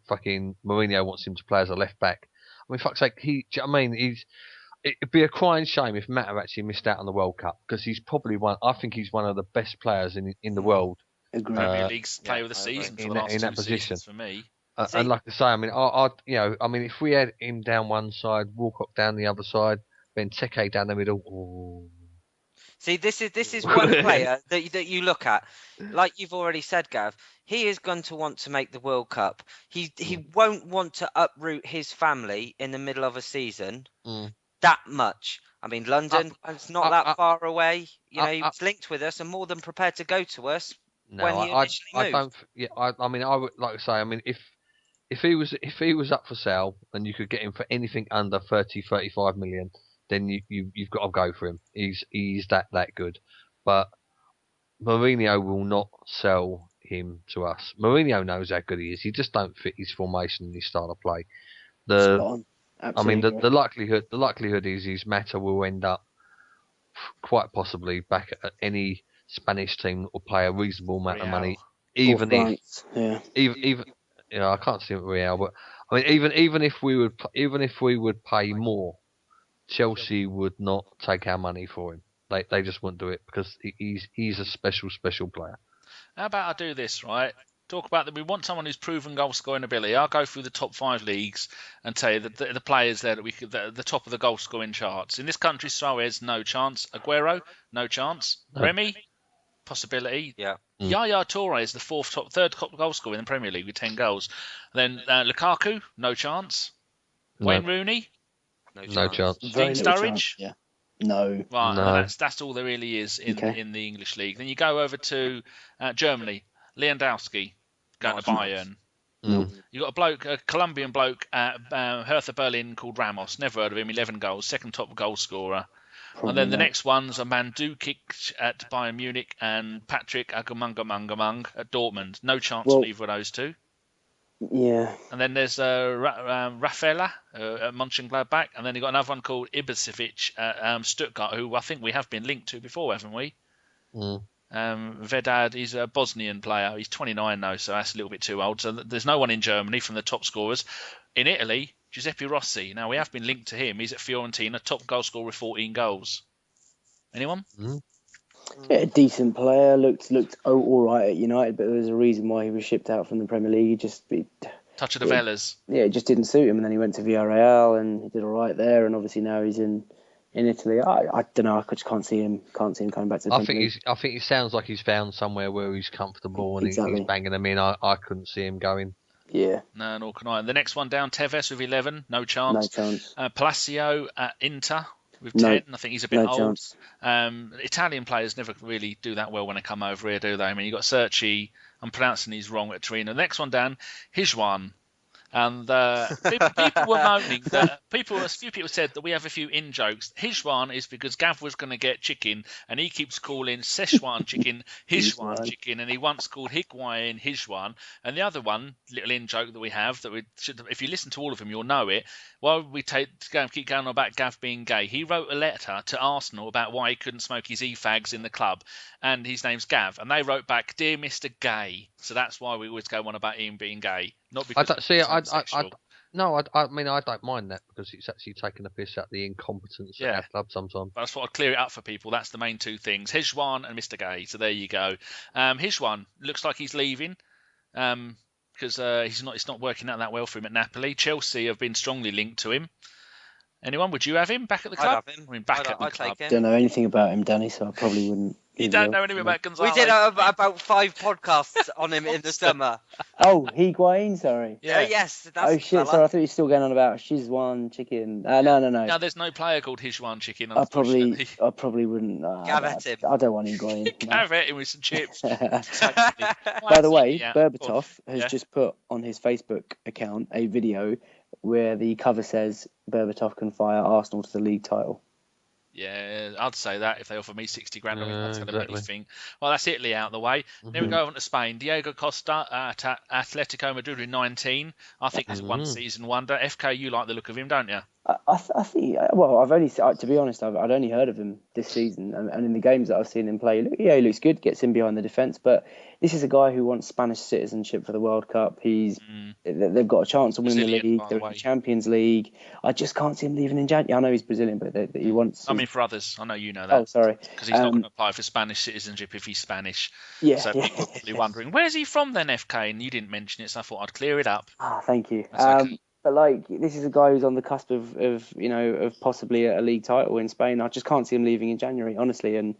fucking Mourinho wants him to play as a left back. I mean, fuck's sake, do you know what I mean? It'd be a crying shame if Mata actually missed out on the World Cup, because he's probably I think he's one of the best players in the world. Agreed. Premier League's player of the I agree. season for In the that- last in that 2 position. seasons for me. See- And like I say, I mean, if we had him down one side, Walcott down the other side, Benteke down the middle. Ooh. See, this is one player that you look at, like you've already said, Gav. He is going to want to make the World Cup. He won't want to uproot his family in the middle of a season that much. I mean, London, it's not that far away. He was linked with us and more than prepared to go to us No, when he initially I moved. don't. Yeah, I mean, I would like to say. I mean, if he was up for sale and you could get him for anything under 35 million, then you've got to go for him. He's that good. But Mourinho will not sell him to us. Mourinho knows how good he is. He just don't fit his formation and his style of play. Spot on. I mean, Absolutely. the likelihood is his Mata will end up quite possibly back at any Spanish team that will pay a reasonable amount of money, even Or if France, yeah. even I can't see it Real, but I mean even if we would pay more, Chelsea would not take our money for him. They just wouldn't do it because he's a special player. How about I do this, right? talk about that. We want someone who's proven goal scoring ability. I'll go through the top 5 leagues and tell you the players there that at the top of the goal scoring charts. In this country, Suarez, no chance. Aguero, no chance. No. Remy, possibility. Yeah. Yaya Toure is the third top goal scorer in the Premier League with 10 goals. Then Lukaku, no chance. No. Wayne Rooney, No chance. Very Dean little Sturridge? chance, yeah. No. right? No. That's all there really is in Okay. the English league. Then you go over to Germany, Lewandowski going to Bayern. You got a Colombian bloke at Hertha Berlin called Ramos. Never heard of him. 11 goals, second top goal scorer. Probably And then the not. next ones are Mandzukic at Bayern Munich and Patrick Agumangamang at Dortmund. No chance Well- for either of those two. Yeah. And then there's Rafaela at Mönchengladbach, and then you've got another one called Ibisevic at Stuttgart, who I think we have been linked to before, haven't we? Vedad, he's a Bosnian player. He's 29 now, so that's a little bit too old. So there's no one in Germany from the top scorers. In Italy, Giuseppe Rossi. Now, we have been linked to him. He's at Fiorentina, top goal scorer with 14 goals. Anyone? Yeah, a decent player. Looked all right at United, but there's a reason why he was shipped out from the Premier League. Touch of the Vellas. It just didn't suit him, and then he went to Villarreal and he did all right there. And obviously now he's in Italy. I don't know. I just can't see him coming back to the Premier League. I think it sounds like he's found somewhere where he's comfortable and Exactly. he's banging them in. I couldn't see him going. Yeah, No, nor can I. And the next one down, Tevez with 11. No chance. no chance. Palacio at Inter with No- 10. I think he's a bit No old. chance. Italian players never really do that well when they come over here, do they? I mean, you've got Cerci. I'm pronouncing these wrong at Torino. The next one down, Hijwan. And people were moaning that a few people said that we have a few in jokes. Hijwan is because Gav was going to get chicken, and he keeps calling Szechuan chicken Hijwan chicken, and he once called Higuain Hijwan. And the other one, little in joke that we have, that we should, if you listen to all of them, you'll know it. While we keep going on about Gav being gay, he wrote a letter to Arsenal about why he couldn't smoke his e-fags in the club, and his name's Gav, and they wrote back, "Dear Mr. Gay." So that's why we always go on about him being gay, not because I mean, I don't mind that because it's actually taking a piss at the incompetence of our club sometimes. But I just want to clear it up for people. That's the main two things: Hijwan and Mr. Gay. So there you go. Hijwan looks like he's leaving because it's not working out that well for him at Napoli. Chelsea have been strongly linked to him. Anyone? Would you have him back at the club? I'd have him. I mean, back at the I'd club. take him. Don't know anything about him, Danny, so I probably wouldn't. You don't know anything about Gonzalo? We did about 5 podcasts on him in the summer. Oh, Higuain, sorry. Yeah. Yes. That's Oh shit! Sorry, I thought you were still going on about Shizwan chicken. No. No, there's no player called Hijwan Chicken. I Unfortunately. probably wouldn't. Gav at him. I don't want Higuain. Gav at him with some chips. By the way, Yeah. Berbatov has Yeah. just put on his Facebook account a video where the cover says Berbatov can fire Arsenal to the league title. Yeah, I'd say that if they offer me 60 grand, I think that's going to Exactly. be anything. Well, that's Italy out of the way. Then we go on to Spain. Diego Costa at Atletico Madrid with 19. I think he's a one-season wonder. FK, you like the look of him, don't you? I think. Well, I've only, to be honest, I'd only heard of him this season, and in the games that I've seen him play, he looks good. Gets in behind the defence, but this is a guy who wants Spanish citizenship for the World Cup. They've got a chance to win the Brazilian, league. by the They're in way. the Champions League. I just can't see him leaving in January. I know he's Brazilian, but he wants. I mean, for others. I know you know that. Oh, sorry. Because he's not going to apply for Spanish citizenship if he's Spanish. Yeah. So people are probably wondering, where's he from then, FK? And you didn't mention it, so I thought I'd clear it up. Thank you. That's okay. But this is a guy who's on the cusp of possibly a league title in Spain. I just can't see him leaving in January, honestly. And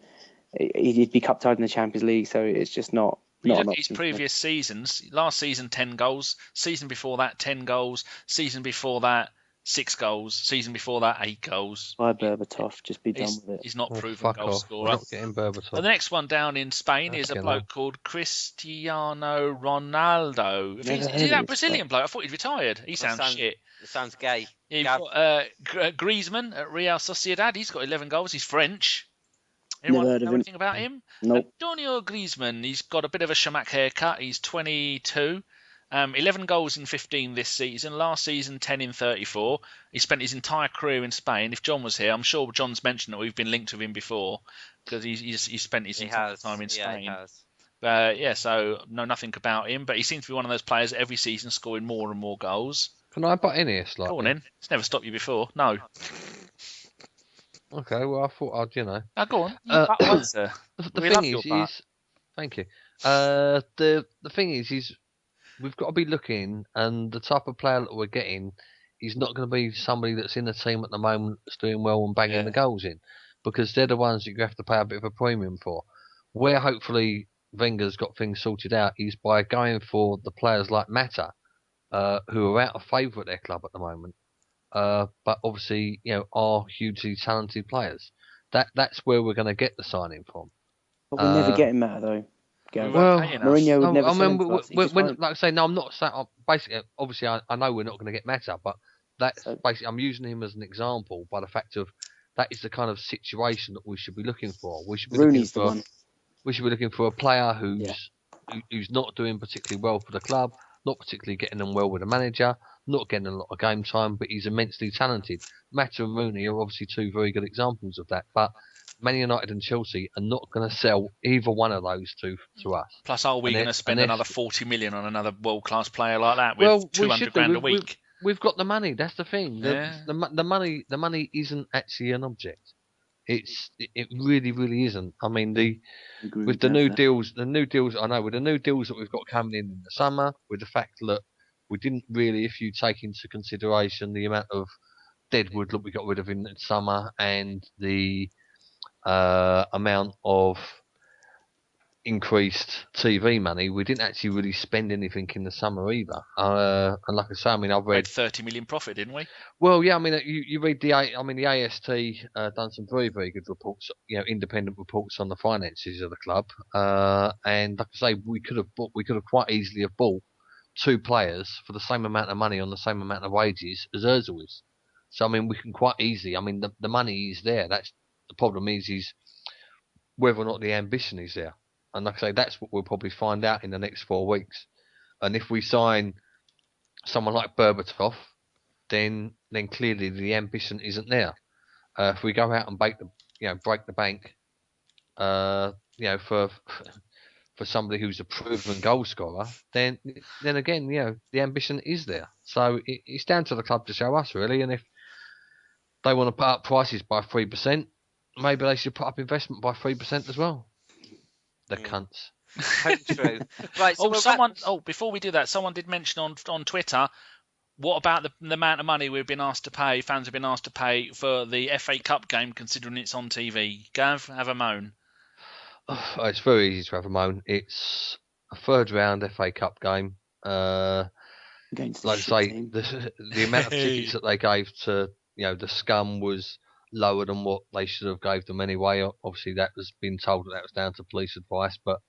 he'd be cup tied in the Champions League, so it's just not. You Not look an at his option. previous seasons. Last season, 10 goals. Season before that, 10 goals. Season before that, 6 goals. Season before that, 8 goals. By Berbatov, just be done He's, with it. he's not Oh, proven fuck goal off. We're scorer. not getting Berbatov. And the next one down in Spain is a Fucking bloke hell. called Cristiano Ronaldo. Never Is heard he of that this Brazilian bloke? I thought he'd retired. He sounds shit. It sounds gay. Yeah, you've Gav. got Griezmann at Real Sociedad. He's got 11 goals. He's French. Never Anyone heard of know him. anything about him? Nope. Antonio Griezmann. He's got a bit of a shamak haircut. He's 22. 11 goals in 15 this season. Last season, 10 in 34. He spent his entire career in Spain. If John was here, I'm sure John's mentioned that we've been linked with him before because he's spent his entire time in Spain. Yeah, he has. So know nothing about him, but he seems to be one of those players every season scoring more and more goals. Can I butt in here slightly? Go on in. It's never stopped you before. No. Okay, well, I thought I'd, Now go on. Uh, Butt one, sir. The We thing love your butt. is, thank you. The thing is we've got to be looking, and the type of player that we're getting is not going to be somebody that's in the team at the moment that's doing well and banging the goals in, because they're the ones that you have to pay a bit of a premium for. Where hopefully Wenger's got things sorted out is by going for the players like Mata, who are out of favour at their club at the moment, but obviously are hugely talented players. That's where we're going to get the signing from. But we never get him out though. We Well, won't pay enough. Mourinho would never I sell mean, him to us. like I say, no, I'm not saying. Basically, obviously, I know we're not going to get Mata, but that's basically I'm using him as an example by the fact of that is the kind of situation that we should be looking for. We should be Rooney's the looking for. one. We should be looking for a player who's not doing particularly well for the club, not particularly getting on well with the manager, not getting a lot of game time, but he's immensely talented. Mata and Rooney are obviously two very good examples of that, but Man United and Chelsea are not going to sell either one of those two to us. Plus, are we going to spend another 40 million on another world-class player like that with 200 grand a week? We've got the money. That's the thing. Yeah. The money isn't actually an object. It really, really isn't. I mean, with the new deals, I know with the new deals that we've got coming in the summer, with the fact that we didn't really, if you take into consideration the amount of deadwood that we got rid of in the summer and the amount of increased TV money, we didn't actually really spend anything in the summer either. And like I say, I mean, I've read 30 million profit, didn't we? Well, yeah, I mean, you read the AST done some very, very good reports, independent reports on the finances of the club, and like I say, we could have quite easily have bought two players for the same amount of money on the same amount of wages as Ozil is. So I mean, we can quite easily. I mean, the money is there. That's the problem is whether or not the ambition is there. And like I say, that's what we'll probably find out in the next 4 weeks. And if we sign someone like Berbatov, then clearly the ambition isn't there. If we go out and break the bank, for somebody who's a proven goal scorer, then again, the ambition is there. So it's down to the club to show us really. And if they want to put up prices by 3%, maybe they should put up investment by 3% as well. The cunts. True. Right. So before we do that, someone did mention on Twitter, what about the amount of money we've been asked to pay? Fans have been asked to pay for the FA Cup game, considering it's on TV. Gav, have a moan. It's very easy to have a moan. It's a third round FA Cup game. Like I say, the amount of tickets that they gave to the scum was lower than what they should have gave them anyway. Obviously, that was been told that was down to police advice, but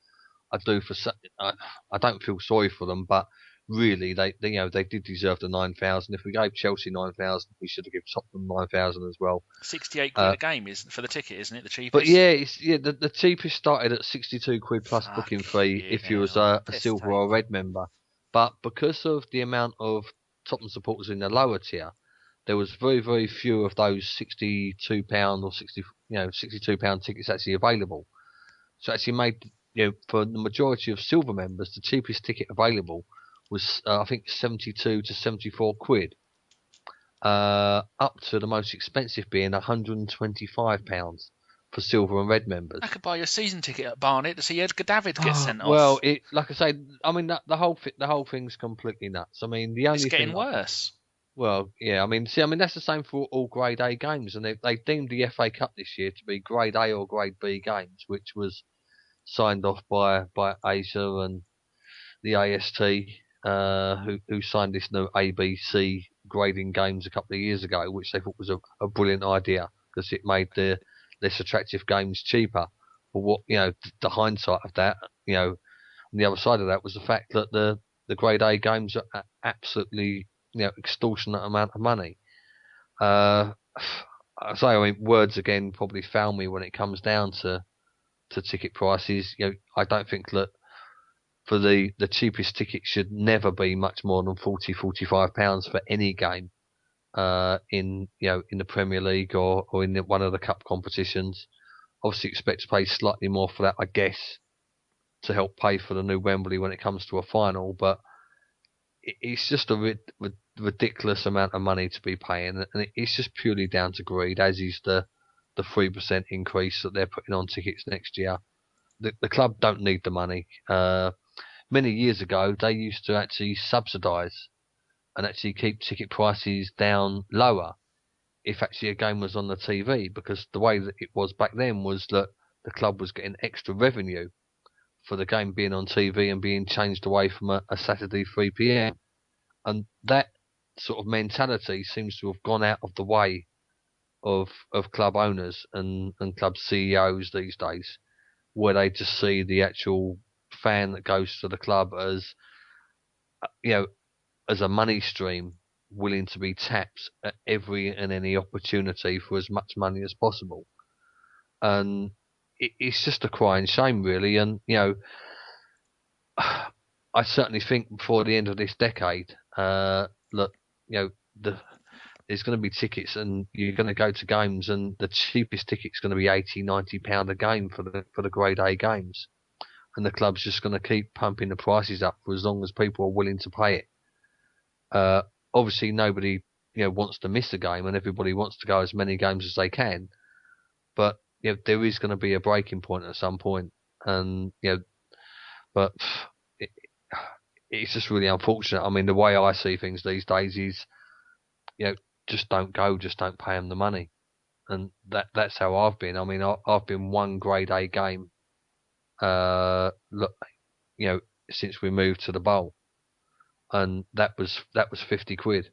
I don't feel sorry for them. But really, they did deserve the 9,000. If we gave Chelsea 9,000, we should have given Tottenham 9,000 as well. 68 quid a game is for the ticket, isn't it? The cheapest. But the cheapest started at 62 quid plus booking fee if you was a silver or a red member. But because of the amount of Tottenham supporters in the lower tier, there was very, very few of those £62 or £62 tickets actually available. So actually made for the majority of silver members, the cheapest ticket available was I think 72 to 74 quid, up to the most expensive being £125 for silver and red members. I could buy your season ticket at Barnet to see Edgar David get sent off. Well, like I say, I mean the whole thing's completely nuts. I mean it's getting worse. Well, yeah, I mean that's the same for all Grade A games, and they deemed the FA Cup this year to be Grade A or Grade B games, which was signed off by Asia and the AST, who signed this new ABC grading games a couple of years ago, which they thought was a brilliant idea because it made the less attractive games cheaper. But what the hindsight of that, on the other side of that was the fact that the Grade A games are absolutely extortionate amount of money. I mean, words again probably fail me when it comes down to ticket prices. I don't think that for the cheapest ticket should never be much more than £45 for any game in the Premier League or in one of the cup competitions. Obviously expect to pay slightly more for that, I guess, to help pay for the new Wembley when it comes to a final, but it's just a ridiculous amount of money to be paying, and it's just purely down to greed, as is the 3% increase that they're putting on tickets next year. the club don't need the money. Many years ago, they used to actually subsidise and actually keep ticket prices down lower if actually a game was on the TV, because the way that it was back then was that the club was getting extra revenue for the game being on TV and being changed away from a Saturday 3 p.m. And that sort of mentality seems to have gone out of the way of club owners and club CEOs these days, where they just see the actual fan that goes to the club as, you know, as a money stream willing to be tapped at every and any opportunity for as much money as possible. And it's just a crying shame, really. And, you know, I certainly think before the end of this decade, look, you know, there's going to be tickets and you're going to go to games, and the cheapest ticket's going to be £80-90 a game for the Grade A games. And the club's just going to keep pumping the prices up for as long as people are willing to pay it. Obviously, nobody, you know, wants to miss a game, and everybody wants to go as many games as they can. But, you know, there is going to be a breaking point at some point, and, you know, but it's just really unfortunate. I mean, the way I see things these days is, you know, just don't go, just don't pay them the money, and that's how I've been. I mean, I've been one Grade A game, look, you know, since we moved to the Bowl, and that was £50.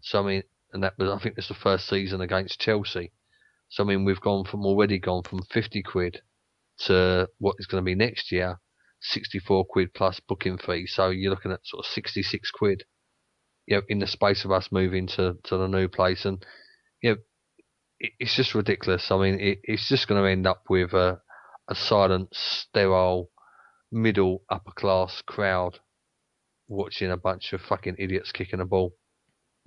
So I mean, and that was, I think that's the first season against Chelsea. So I mean, we've already gone from £50 to what is going to be next year, £64 plus booking fee. So you're looking at sort of £66, you know, in the space of us moving to the new place. And, you know, it's just ridiculous. I mean, it's just going to end up with a silent, sterile, middle upper class crowd watching a bunch of fucking idiots kicking a ball.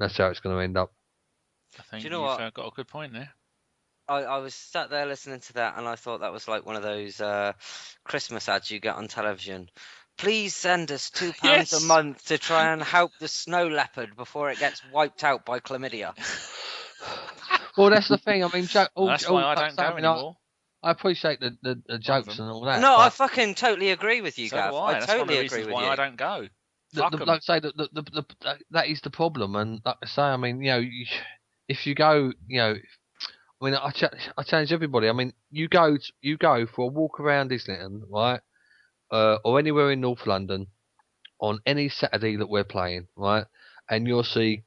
That's how it's going to end up. I think Do you know you've got a good point there. I was sat there listening to that, and I thought that was like one of those Christmas ads you get on television. Please send us £2 Yes. a month to try and help the snow leopard before it gets wiped out by chlamydia. Well, that's the thing. I mean, That's why I don't go anymore. I appreciate the jokes and all that. No, but I fucking totally agree with you, So Gav. do I. I That's totally one of the agree reasons with why you. I don't go. Fuck 'em. like I say, that is the problem. And like I say, I mean, you know, if you go, you know, I mean, I challenge everybody. I mean, you go for a walk around Islington, right, or anywhere in North London on any Saturday that we're playing, right, and you'll see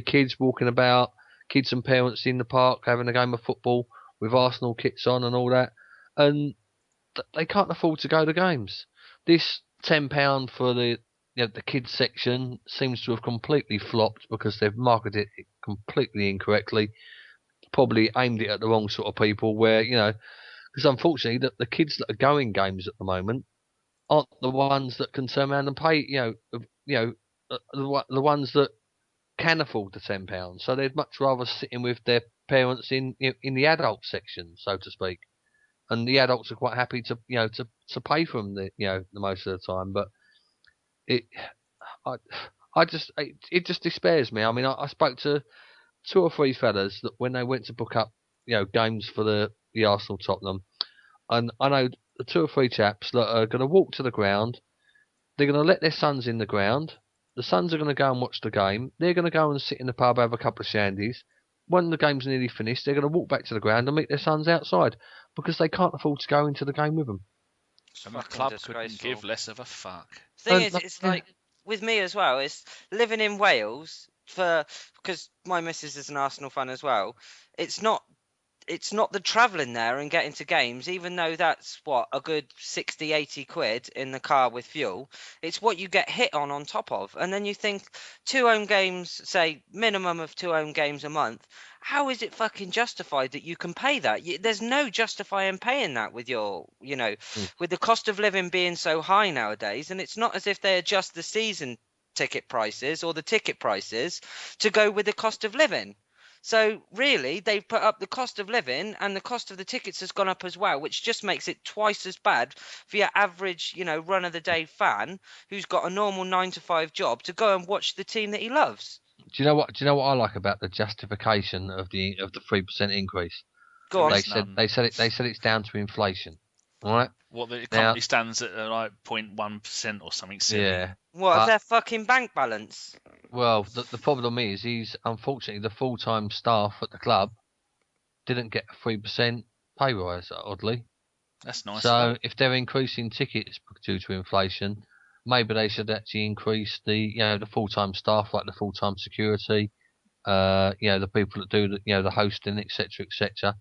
kids walking about, kids and parents in the park having a game of football with Arsenal kits on and all that, and they can't afford to go to games. This £10 for the kids section seems to have completely flopped because they've marketed it completely incorrectly, probably aimed it at the wrong sort of people. Where, you know, because unfortunately the kids that are going games at the moment aren't the ones that can turn around and pay. The ones that can afford the £10, so they'd much rather sitting with their parents in the adult section, so to speak. And the adults are quite happy to pay for them the most of the time. But it just despairs me. I mean, I spoke to 2 or 3 fellas that when they went to book up games for the Arsenal Tottenham, and I know the 2 or 3 chaps that are going to walk to the ground. They're going to let their sons in the ground. The sons are going to go and watch the game. They're going to go and sit in the pub, have a couple of shandies. When the game's nearly finished, they're going to walk back to the ground and meet their sons outside because they can't afford to go into the game with them. So the club couldn't give less of a fuck. Thing is, it's like with me as well. It's living in Wales because my missus is an Arsenal fan as well. It's not the travelling there and getting to games, even though that's what a good 60-80 quid in the car with fuel. It's what you get hit on top of. And then you think 2 home games, say minimum of 2 home games a month. How is it fucking justified that you can pay that? There's no justifying paying that with your, with the cost of living being so high nowadays. And it's not as if they adjust the season ticket prices or the ticket prices to go with the cost of living. So really, they've put up the cost of living, and the cost of the tickets has gone up as well, which just makes it twice as bad for your average, run-of-the-day fan who's got a normal 9-to-5 job to go and watch the team that he loves. Do you know what I like about the justification of the 3% increase? Go on. They said it's down to inflation. right? What the Now- company stands at like 0.1% or something silly. Yeah. What, of But- their fucking bank balance? Well, the problem is, unfortunately the full-time staff at the club didn't get a 3% pay rise, oddly. That's nice. So if they're increasing tickets due to inflation, maybe they should actually increase the full-time staff, like the full-time security, the people that do the hosting, etc., etc.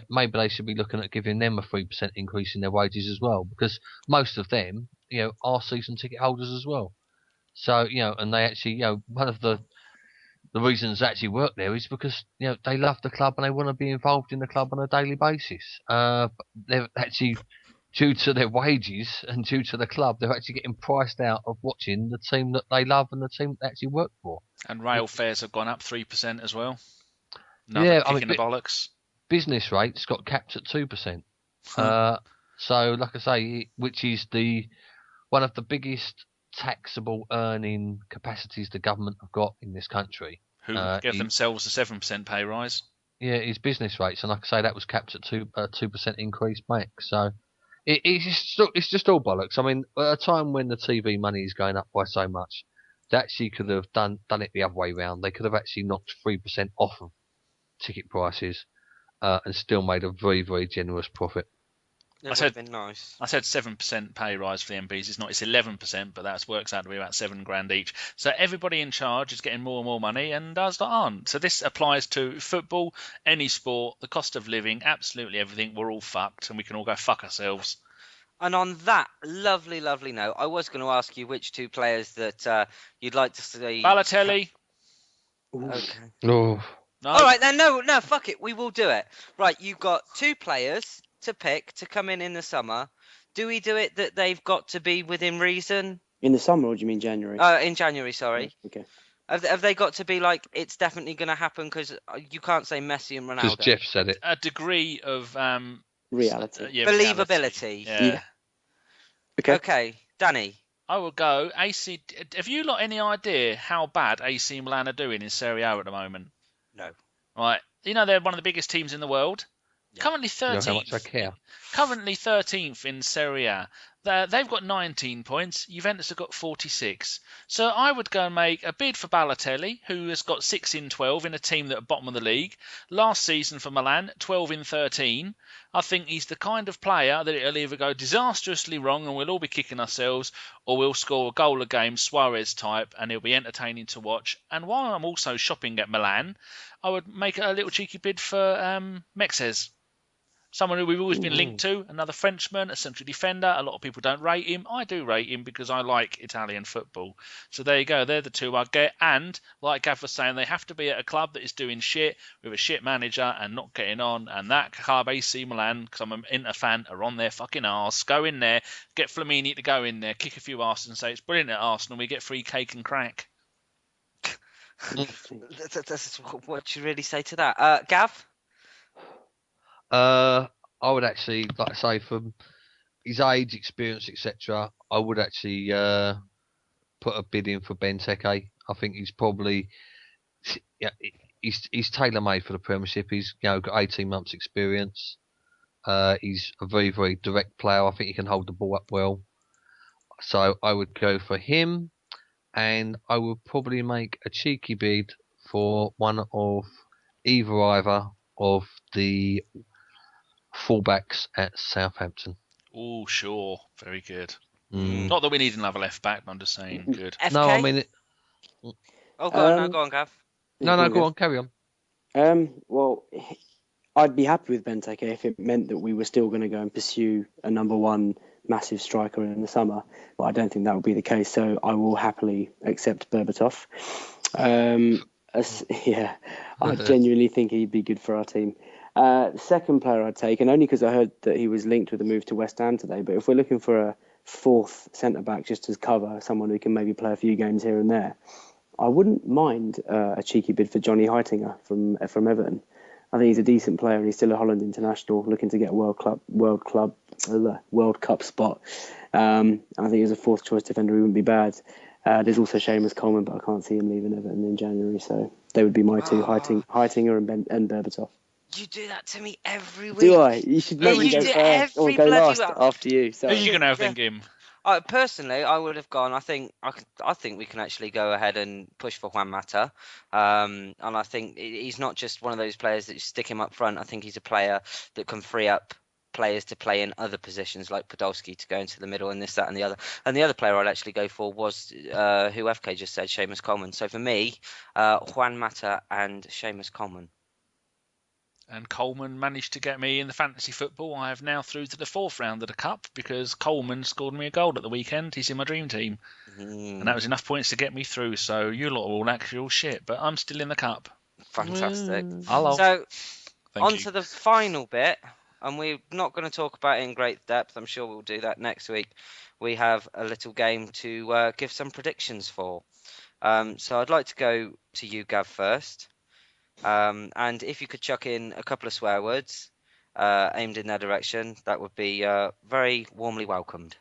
Maybe they should be looking at giving them a 3% increase in their wages as well, because most of them, are season ticket holders as well. So, and they actually, one of the reasons they actually work there is because, they love the club and they want to be involved in the club on a daily basis. But they're actually, due to their wages and due to the club, they're actually getting priced out of watching the team that they love and the team that they actually work for. And rail fares have gone up 3% as well. Yeah, Kick in the bollocks. Business rates got capped at 2%. So, like I say, which is one of the biggest taxable earning capacities the government have got in this country. Who gave themselves a 7% pay rise. Yeah, his business rates, and like I say, that was capped at 2% increase max. So it's just all bollocks. I mean, at a time when the TV money is going up by so much, they actually could have done it the other way round. They could have actually knocked 3% off of ticket prices and still made a very, very generous profit. It would have been nice. I said 7% pay rise for the MPs. It's 11%, but that works out to be about £7,000 each. So everybody in charge is getting more and more money, and others that aren't. So this applies to football, any sport, the cost of living, absolutely everything. We're all fucked, and we can all go fuck ourselves. And on that lovely, lovely note, I was going to ask you which two players that you'd like to see. Balotelli. Okay. Oh. No. All right then. No, fuck it. We will do it. Right, you've got two players to pick to come in the summer. Do we do it that they've got to be within reason? In the summer, or do you mean January? In January, sorry. Okay. Have they got to be like, it's definitely going to happen? Because you can't say Messi and Ronaldo. Because Geoff said it. A degree of reality. Believability. Yeah. Okay, Danny. I will go AC. Have you got any idea how bad AC Milan are doing in Serie A at the moment? No. Right. They're one of the biggest teams in the world. Yeah. Currently 13th. You know how much I care. Currently 13th in Serie A. They've got 19 points. Juventus have got 46. So I would go and make a bid for Balotelli, who has got 6 in 12 in a team that are bottom of the league. Last season for Milan, 12 in 13. I think he's the kind of player that it'll either go disastrously wrong and we'll all be kicking ourselves, or we'll score a goal a game, Suarez type, and he'll be entertaining to watch. And while I'm also shopping at Milan, I would make a little cheeky bid for Mexes. Someone who we've always been linked to, another Frenchman, a central defender. A lot of people don't rate him. I do rate him because I like Italian football. So there you go. They're the two I'd get. And, like Gav was saying, they have to be at a club that is doing shit with a shit manager and not getting on. And that club, AC Milan, because I'm an Inter fan, are on their fucking arse. Go in there, get Flamini to go in there, kick a few arses and say, it's brilliant at Arsenal. We get free cake and crack. That's what you really say to that. Gav? I would actually, like I say, from his age, experience, etc., I would actually put a bid in for Benteke. I think he's probably, he's tailor-made for the Premiership. He's got 18 months experience. He's a very, very direct player. I think he can hold the ball up well. So I would go for him, and I would probably make a cheeky bid for either of the fullbacks at Southampton. Oh, sure. Very good. Mm. Not that we need another left back, but I'm just saying good. FK? No, I mean it. Oh, go on, Gav. No, go on, carry on. Well, I'd be happy with Benteke if it meant that we were still going to go and pursue a number one massive striker in the summer, but I don't think that will be the case, so I will happily accept Berbatov. I genuinely think he'd be good for our team. Second player I'd take, and only because I heard that he was linked with a move to West Ham today, but if we're looking for a fourth centre-back just as cover, someone who can maybe play a few games here and there, I wouldn't mind a cheeky bid for Johnny Heitinga from Everton. I think he's a decent player and he's still a Holland international looking to get a World Cup spot. I think as a fourth choice defender he wouldn't be bad. There's also Seamus Coleman, but I can't see him leaving Everton in January, so they would be my two, Heitinga and Berbatov. You do that to me every week. Do I? You should make me you go do first or every go bloody last well. after you. Who are Sorry. you going to have then, Gim? Personally, I would have gone. I think we can actually go ahead and push for Juan Mata. And I think he's not just one of those players that you stick him up front. I think he's a player that can free up players to play in other positions like Podolski to go into the middle and this, that, and the other. And the other player I'd actually go for was who FK just said, Seamus Coleman. So for me, Juan Mata and Seamus Coleman. And Coleman managed to get me in the fantasy football. I have now through to the 4th round of the Cup because Coleman scored me a goal at the weekend. He's in my dream team. And that was enough points to get me through. So you lot are all actual shit, but I'm still in the Cup. Fantastic. Hello. So Thank on you. to the final bit, and we're not going to talk about it in great depth. I'm sure we'll do that next week. We have a little game to give some predictions for. So I'd like to go to you, Gav, first. And if you could chuck in a couple of swear words aimed in their direction, that would be very warmly welcomed.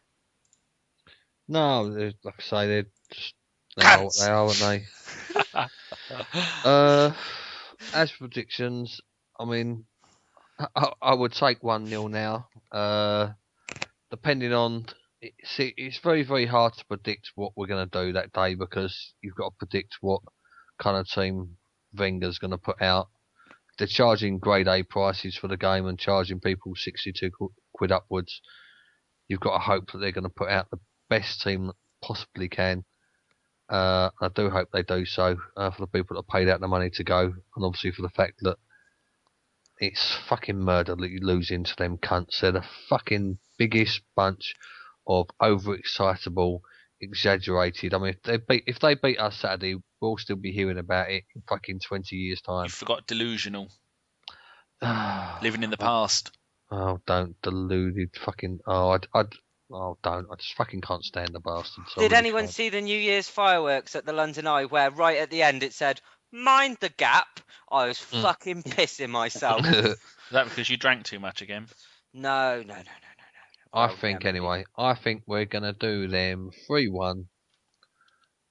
No, like I say, they're just they are what they are, aren't they? As for predictions, I mean, I would take 1-0 now. Depending on, it's very, very hard to predict what we're going to do that day because you've got to predict what kind of team Wenger's going to put out. They're charging grade A prices for the game and charging people 62 quid upwards. You've got to hope that they're going to put out the best team that possibly can. I do hope they do so for the people that paid out the money to go, and obviously for the fact that it's fucking murder that you lose into them cunts. They're the fucking biggest bunch of overexcitable, exaggerated. I mean, if they beat us Saturday, we'll still be hearing about it in fucking 20 years' time. You forgot delusional. Living in the past. Oh, don't deluded fucking. Don't. I just fucking can't stand the bastards. Did anyone see the New Year's fireworks at the London Eye where right at the end it said, "Mind the gap"? I was fucking pissing myself. Is that because you drank too much again? No. I think anyway. I think we're gonna do them 3-1,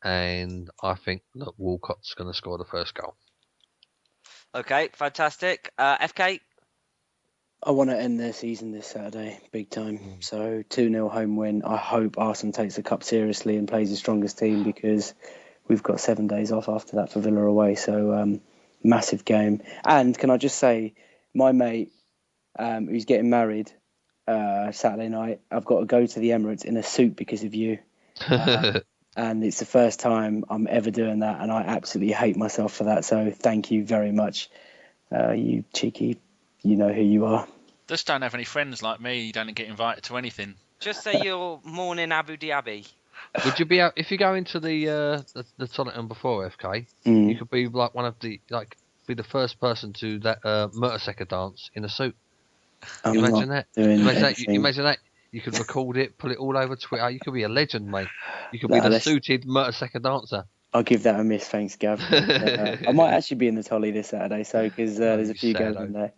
and I think that Walcott's gonna score the first goal. Okay, fantastic. FK. I want to end their season this Saturday, big time. So 2-0 home win. I hope Arsenal takes the cup seriously and plays the strongest team because we've got 7 days off after that for Villa away. So massive game. And can I just say, my mate who's getting married Saturday night, I've got to go to the Emirates in a suit because of you. And it's the first time I'm ever doing that, and I absolutely hate myself for that. So thank you very much, you cheeky. You know who you are. Just don't have any friends like me. You don't get invited to anything. Just say you're mourning Abu Dhabi. Would you be out if you go into the Tottenham before FK? You could be like one of the be the first person to that Mertesacker dance in a suit. Imagine that. Imagine that. You could record it, put it all over Twitter. You could be a legend, mate. You could be the suited Mertesacker dancer. I'll give that a miss, thanks, Gav. I might actually be in the Tolly this Saturday, so because there's a few girls in there.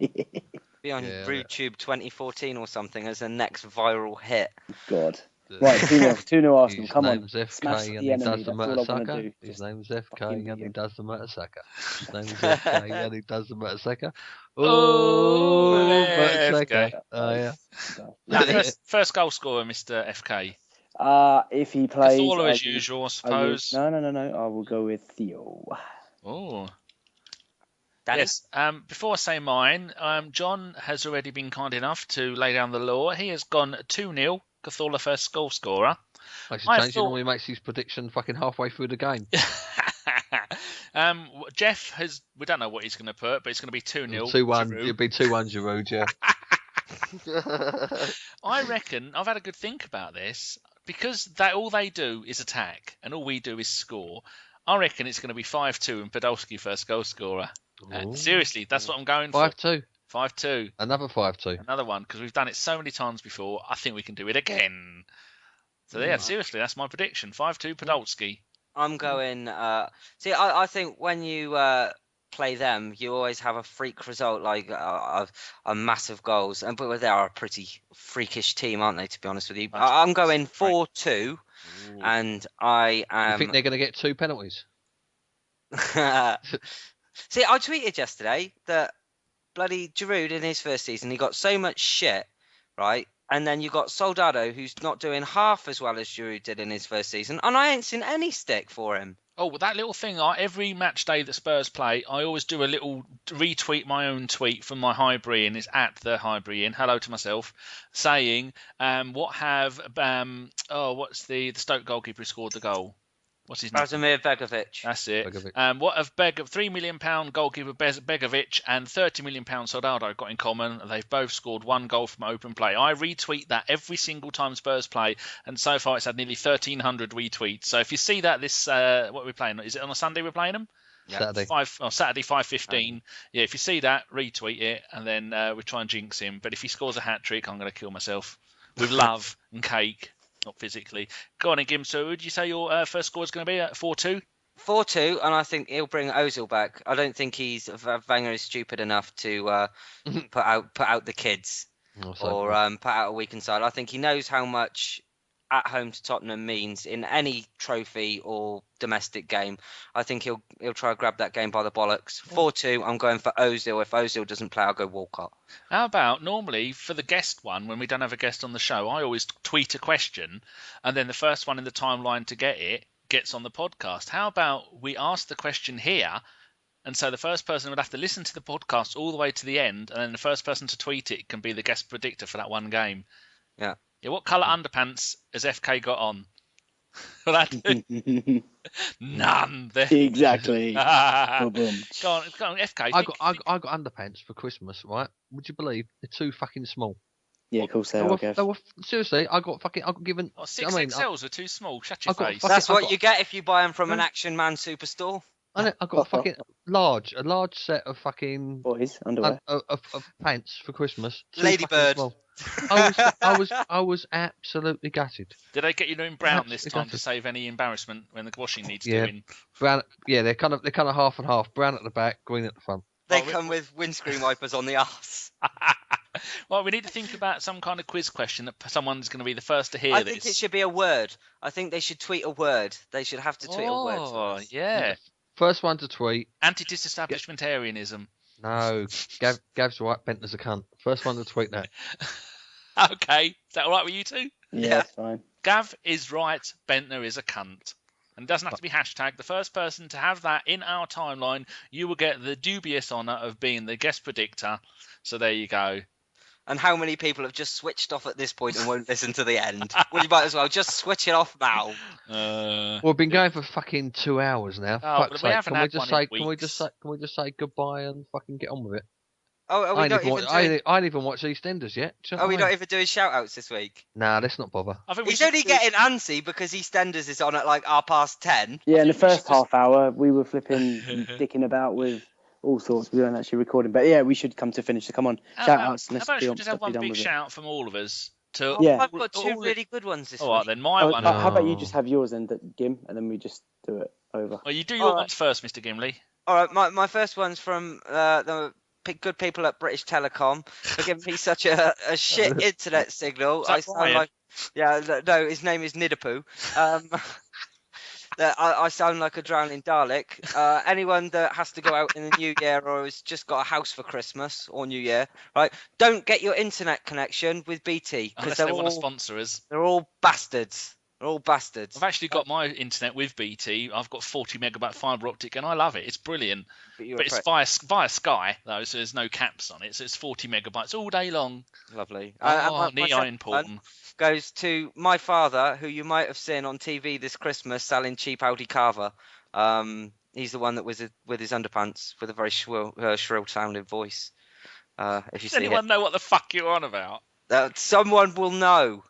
Be on RudeTube 2014 or something as the next viral hit. God. Right, 2-0 Arsenal. Come on. FK Smash and the he enemy. does the That's all I want to Mertesacker. do. His name's FK and he does the Mertesacker. His name's FK and he does the Mertesacker. Oh, Mertesacker. Oh, yeah. First goal scorer, Mr. FK. If he plays... Cthulhu as usual, I suppose. No. I will go with Theo. Oh. Danny? Yes. Before I say mine, John has already been kind enough to lay down the law. He has gone 2-0. Cthulhu first goal scorer. He normally makes his prediction fucking halfway through the game. Jeff has... We don't know what he's going to put, but it's going to be 2-0. 2-1. It'll be 2-1 Giroud, yeah. I reckon I've had a good think about this because all they do is attack and all we do is score. I reckon it's going to be 5-2 and Podolski first goal scorer. Seriously, that's what I'm going for. 5-2. 5-2. Another 5-2. Another one because we've done it so many times before. I think we can do it again. So yeah, seriously, that's my prediction. 5-2 Podolski. I'm going. I think when you play them, you always have a freak result like a massive goals, but they are a pretty freakish team, aren't they? To be honest with you, I'm going 4-2, and I am. You think they're going to get 2 penalties? See, I tweeted yesterday that bloody Giroud in his first season, he got so much shit, right? And then you got Soldado, who's not doing half as well as Giroud did in his first season, and I ain't seen any stick for him. Oh, well, that little thing, every match day that Spurs play, I always do a little retweet my own tweet from my Highbury, it's at the Highbury hello to myself, saying, what's the Stoke goalkeeper who scored the goal? What's his name? Radomir Begovic. That's it. Begovic. What have £3 million goalkeeper Begovic and £30 million Soldado got in common? They've both scored one goal from open play. I retweet that every single time Spurs play, and so far it's had nearly 1,300 retweets. So if you see that what are we playing? Is it on a Sunday we're playing them? Yeah. Saturday 5:15. Yeah, if you see that, retweet it, and then we try and jinx him. But if he scores a hat-trick, I'm going to kill myself with love and cake. Not physically. Go on, Gim. So, would you say your first score is going to be at 4-2? 4-2, and I think he'll bring Ozil back. I don't think Wenger is stupid enough to put out the kids or put out a weakened side. I think he knows how much at home to Tottenham means in any trophy or domestic game. I think he'll try to grab that game by the bollocks. 4-2, I'm going for Ozil. If Ozil doesn't play, I'll go Walcott. How about normally for the guest one, when we don't have a guest on the show, I always tweet a question, and then the first one in the timeline to get it gets on the podcast. How about we ask the question here, and so the first person would have to listen to the podcast all the way to the end, and then the first person to tweet it can be the guest predictor for that one game. Yeah. Yeah, what colour underpants has FK got on? Well, none. Exactly. Go on, FK. I got underpants for Christmas, right? Would you believe they're too fucking small? Yeah, of course they are, Gav. Seriously, I got given. 6XLs are too small. Shut your face. That's what you get if you buy them from an Action Man superstore. I got a large set of fucking boys underwear of pants for Christmas. Ladybird. I was absolutely gutted. Did they get you in brown this time to save any embarrassment when the washing needs doing? Brown. Yeah, they're kind of half and half. Brown at the back, green at the front. They come with windscreen wipers on the arse. Well, we need to think about some kind of quiz question that someone's going to be the first to hear. I think it should be a word. I think they should tweet a word. They should have to tweet a word. Oh, yeah. First one to tweet. Anti-disestablishmentarianism. No, Gav's right. Bentner's a cunt. First one to tweet that. Okay, is that all right with you two? Yeah, that's fine. Gav is right. Bentner is a cunt. And it doesn't have to be hashtag. The first person to have that in our timeline, you will get the dubious honour of being the guest predictor. So there you go. And how many people have just switched off at this point and won't listen to the end? Well, you might as well just switch it off now. We've been going for fucking 2 hours now. Fuck's sake. Can we just say goodbye and fucking get on with it? Oh, are we not even doing... I ain't even watched EastEnders yet. Are we not even doing shout-outs this week? Nah, let's not bother. He's only getting antsy because EastEnders is on at like 10:30. Yeah, in the first half hour, we were flipping, dicking about with all sorts. We weren't actually recording. But yeah, we should come to finish. So come on, shout-outs. How about we just have one big shout from all of us? I've got two really good ones this week. All right, then my one. How about you just have yours then, Gim, and then we just do it over. Well, you do your ones first, Mr. Gimley. All right, my first one's from the good people at British Telecom for giving me such a shit internet signal. I sound like... no, his name is Nidapu. I sound like a drowning Dalek. Anyone that has to go out in the new year or has just got a house for Christmas or New Year, right? Don't get your internet connection with BT because they want to sponsor us. They're all bastards. They're all bastards. I've actually got my internet with BT. I've got 40 megabyte fibre optic, and I love it. It's brilliant. But it's via Sky though, so there's no caps on it. So it's 40 megabytes all day long. Lovely. Neon porn goes to my father, who you might have seen on TV this Christmas selling cheap Audi Carver. He's the one that was with his underpants with a very shrill sounding voice. If you Does anyone know what the fuck you're on about? Someone will know.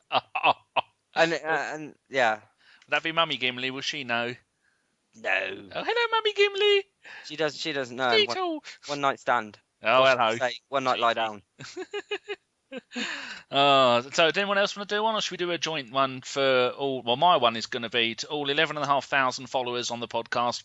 And yeah. Would that be Mummy Gimli? Will she know? No. Oh, hello, Mummy Gimli. She doesn't know. One night stand. Oh, hello. One night lie down. So does anyone else want to do one, or should we do a joint one for all? Well, my one is going to be to all 11,500 followers on the podcast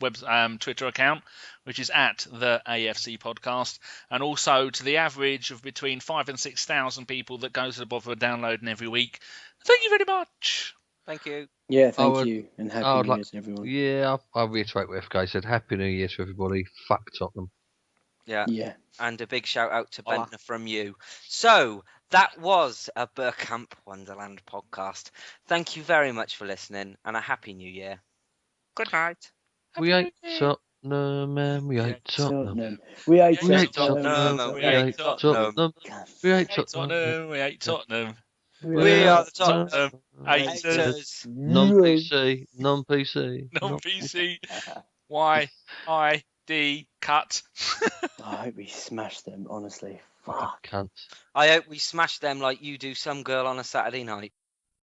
Twitter account, which is at the AFC podcast, and also to the average of between 5,000 and 6,000 people that go to the bother of downloading every week. Thank you very much. Thank you. Yeah, thank you, and Happy New Year to everyone. Yeah, I'll reiterate what FK said. Happy New Year to everybody. Fuck Tottenham. Yeah. And a big shout out to Hola. Bentner from you. So that was a Bergkamp Wonderland podcast. Thank you very much for listening, and a happy new year. Good night. We ate Tottenham, and we ate Tottenham. We ate We ate Tottenham. Tottenham, we ate Tottenham. We ate Tottenham. We ate Tottenham. We are the Tottenham haters. haters. Non-PC, non-PC. Non-PC. YID cut. I hope we smashed them, honestly. Fuck. Cunts. I hope we smash them like you do some girl on a Saturday night.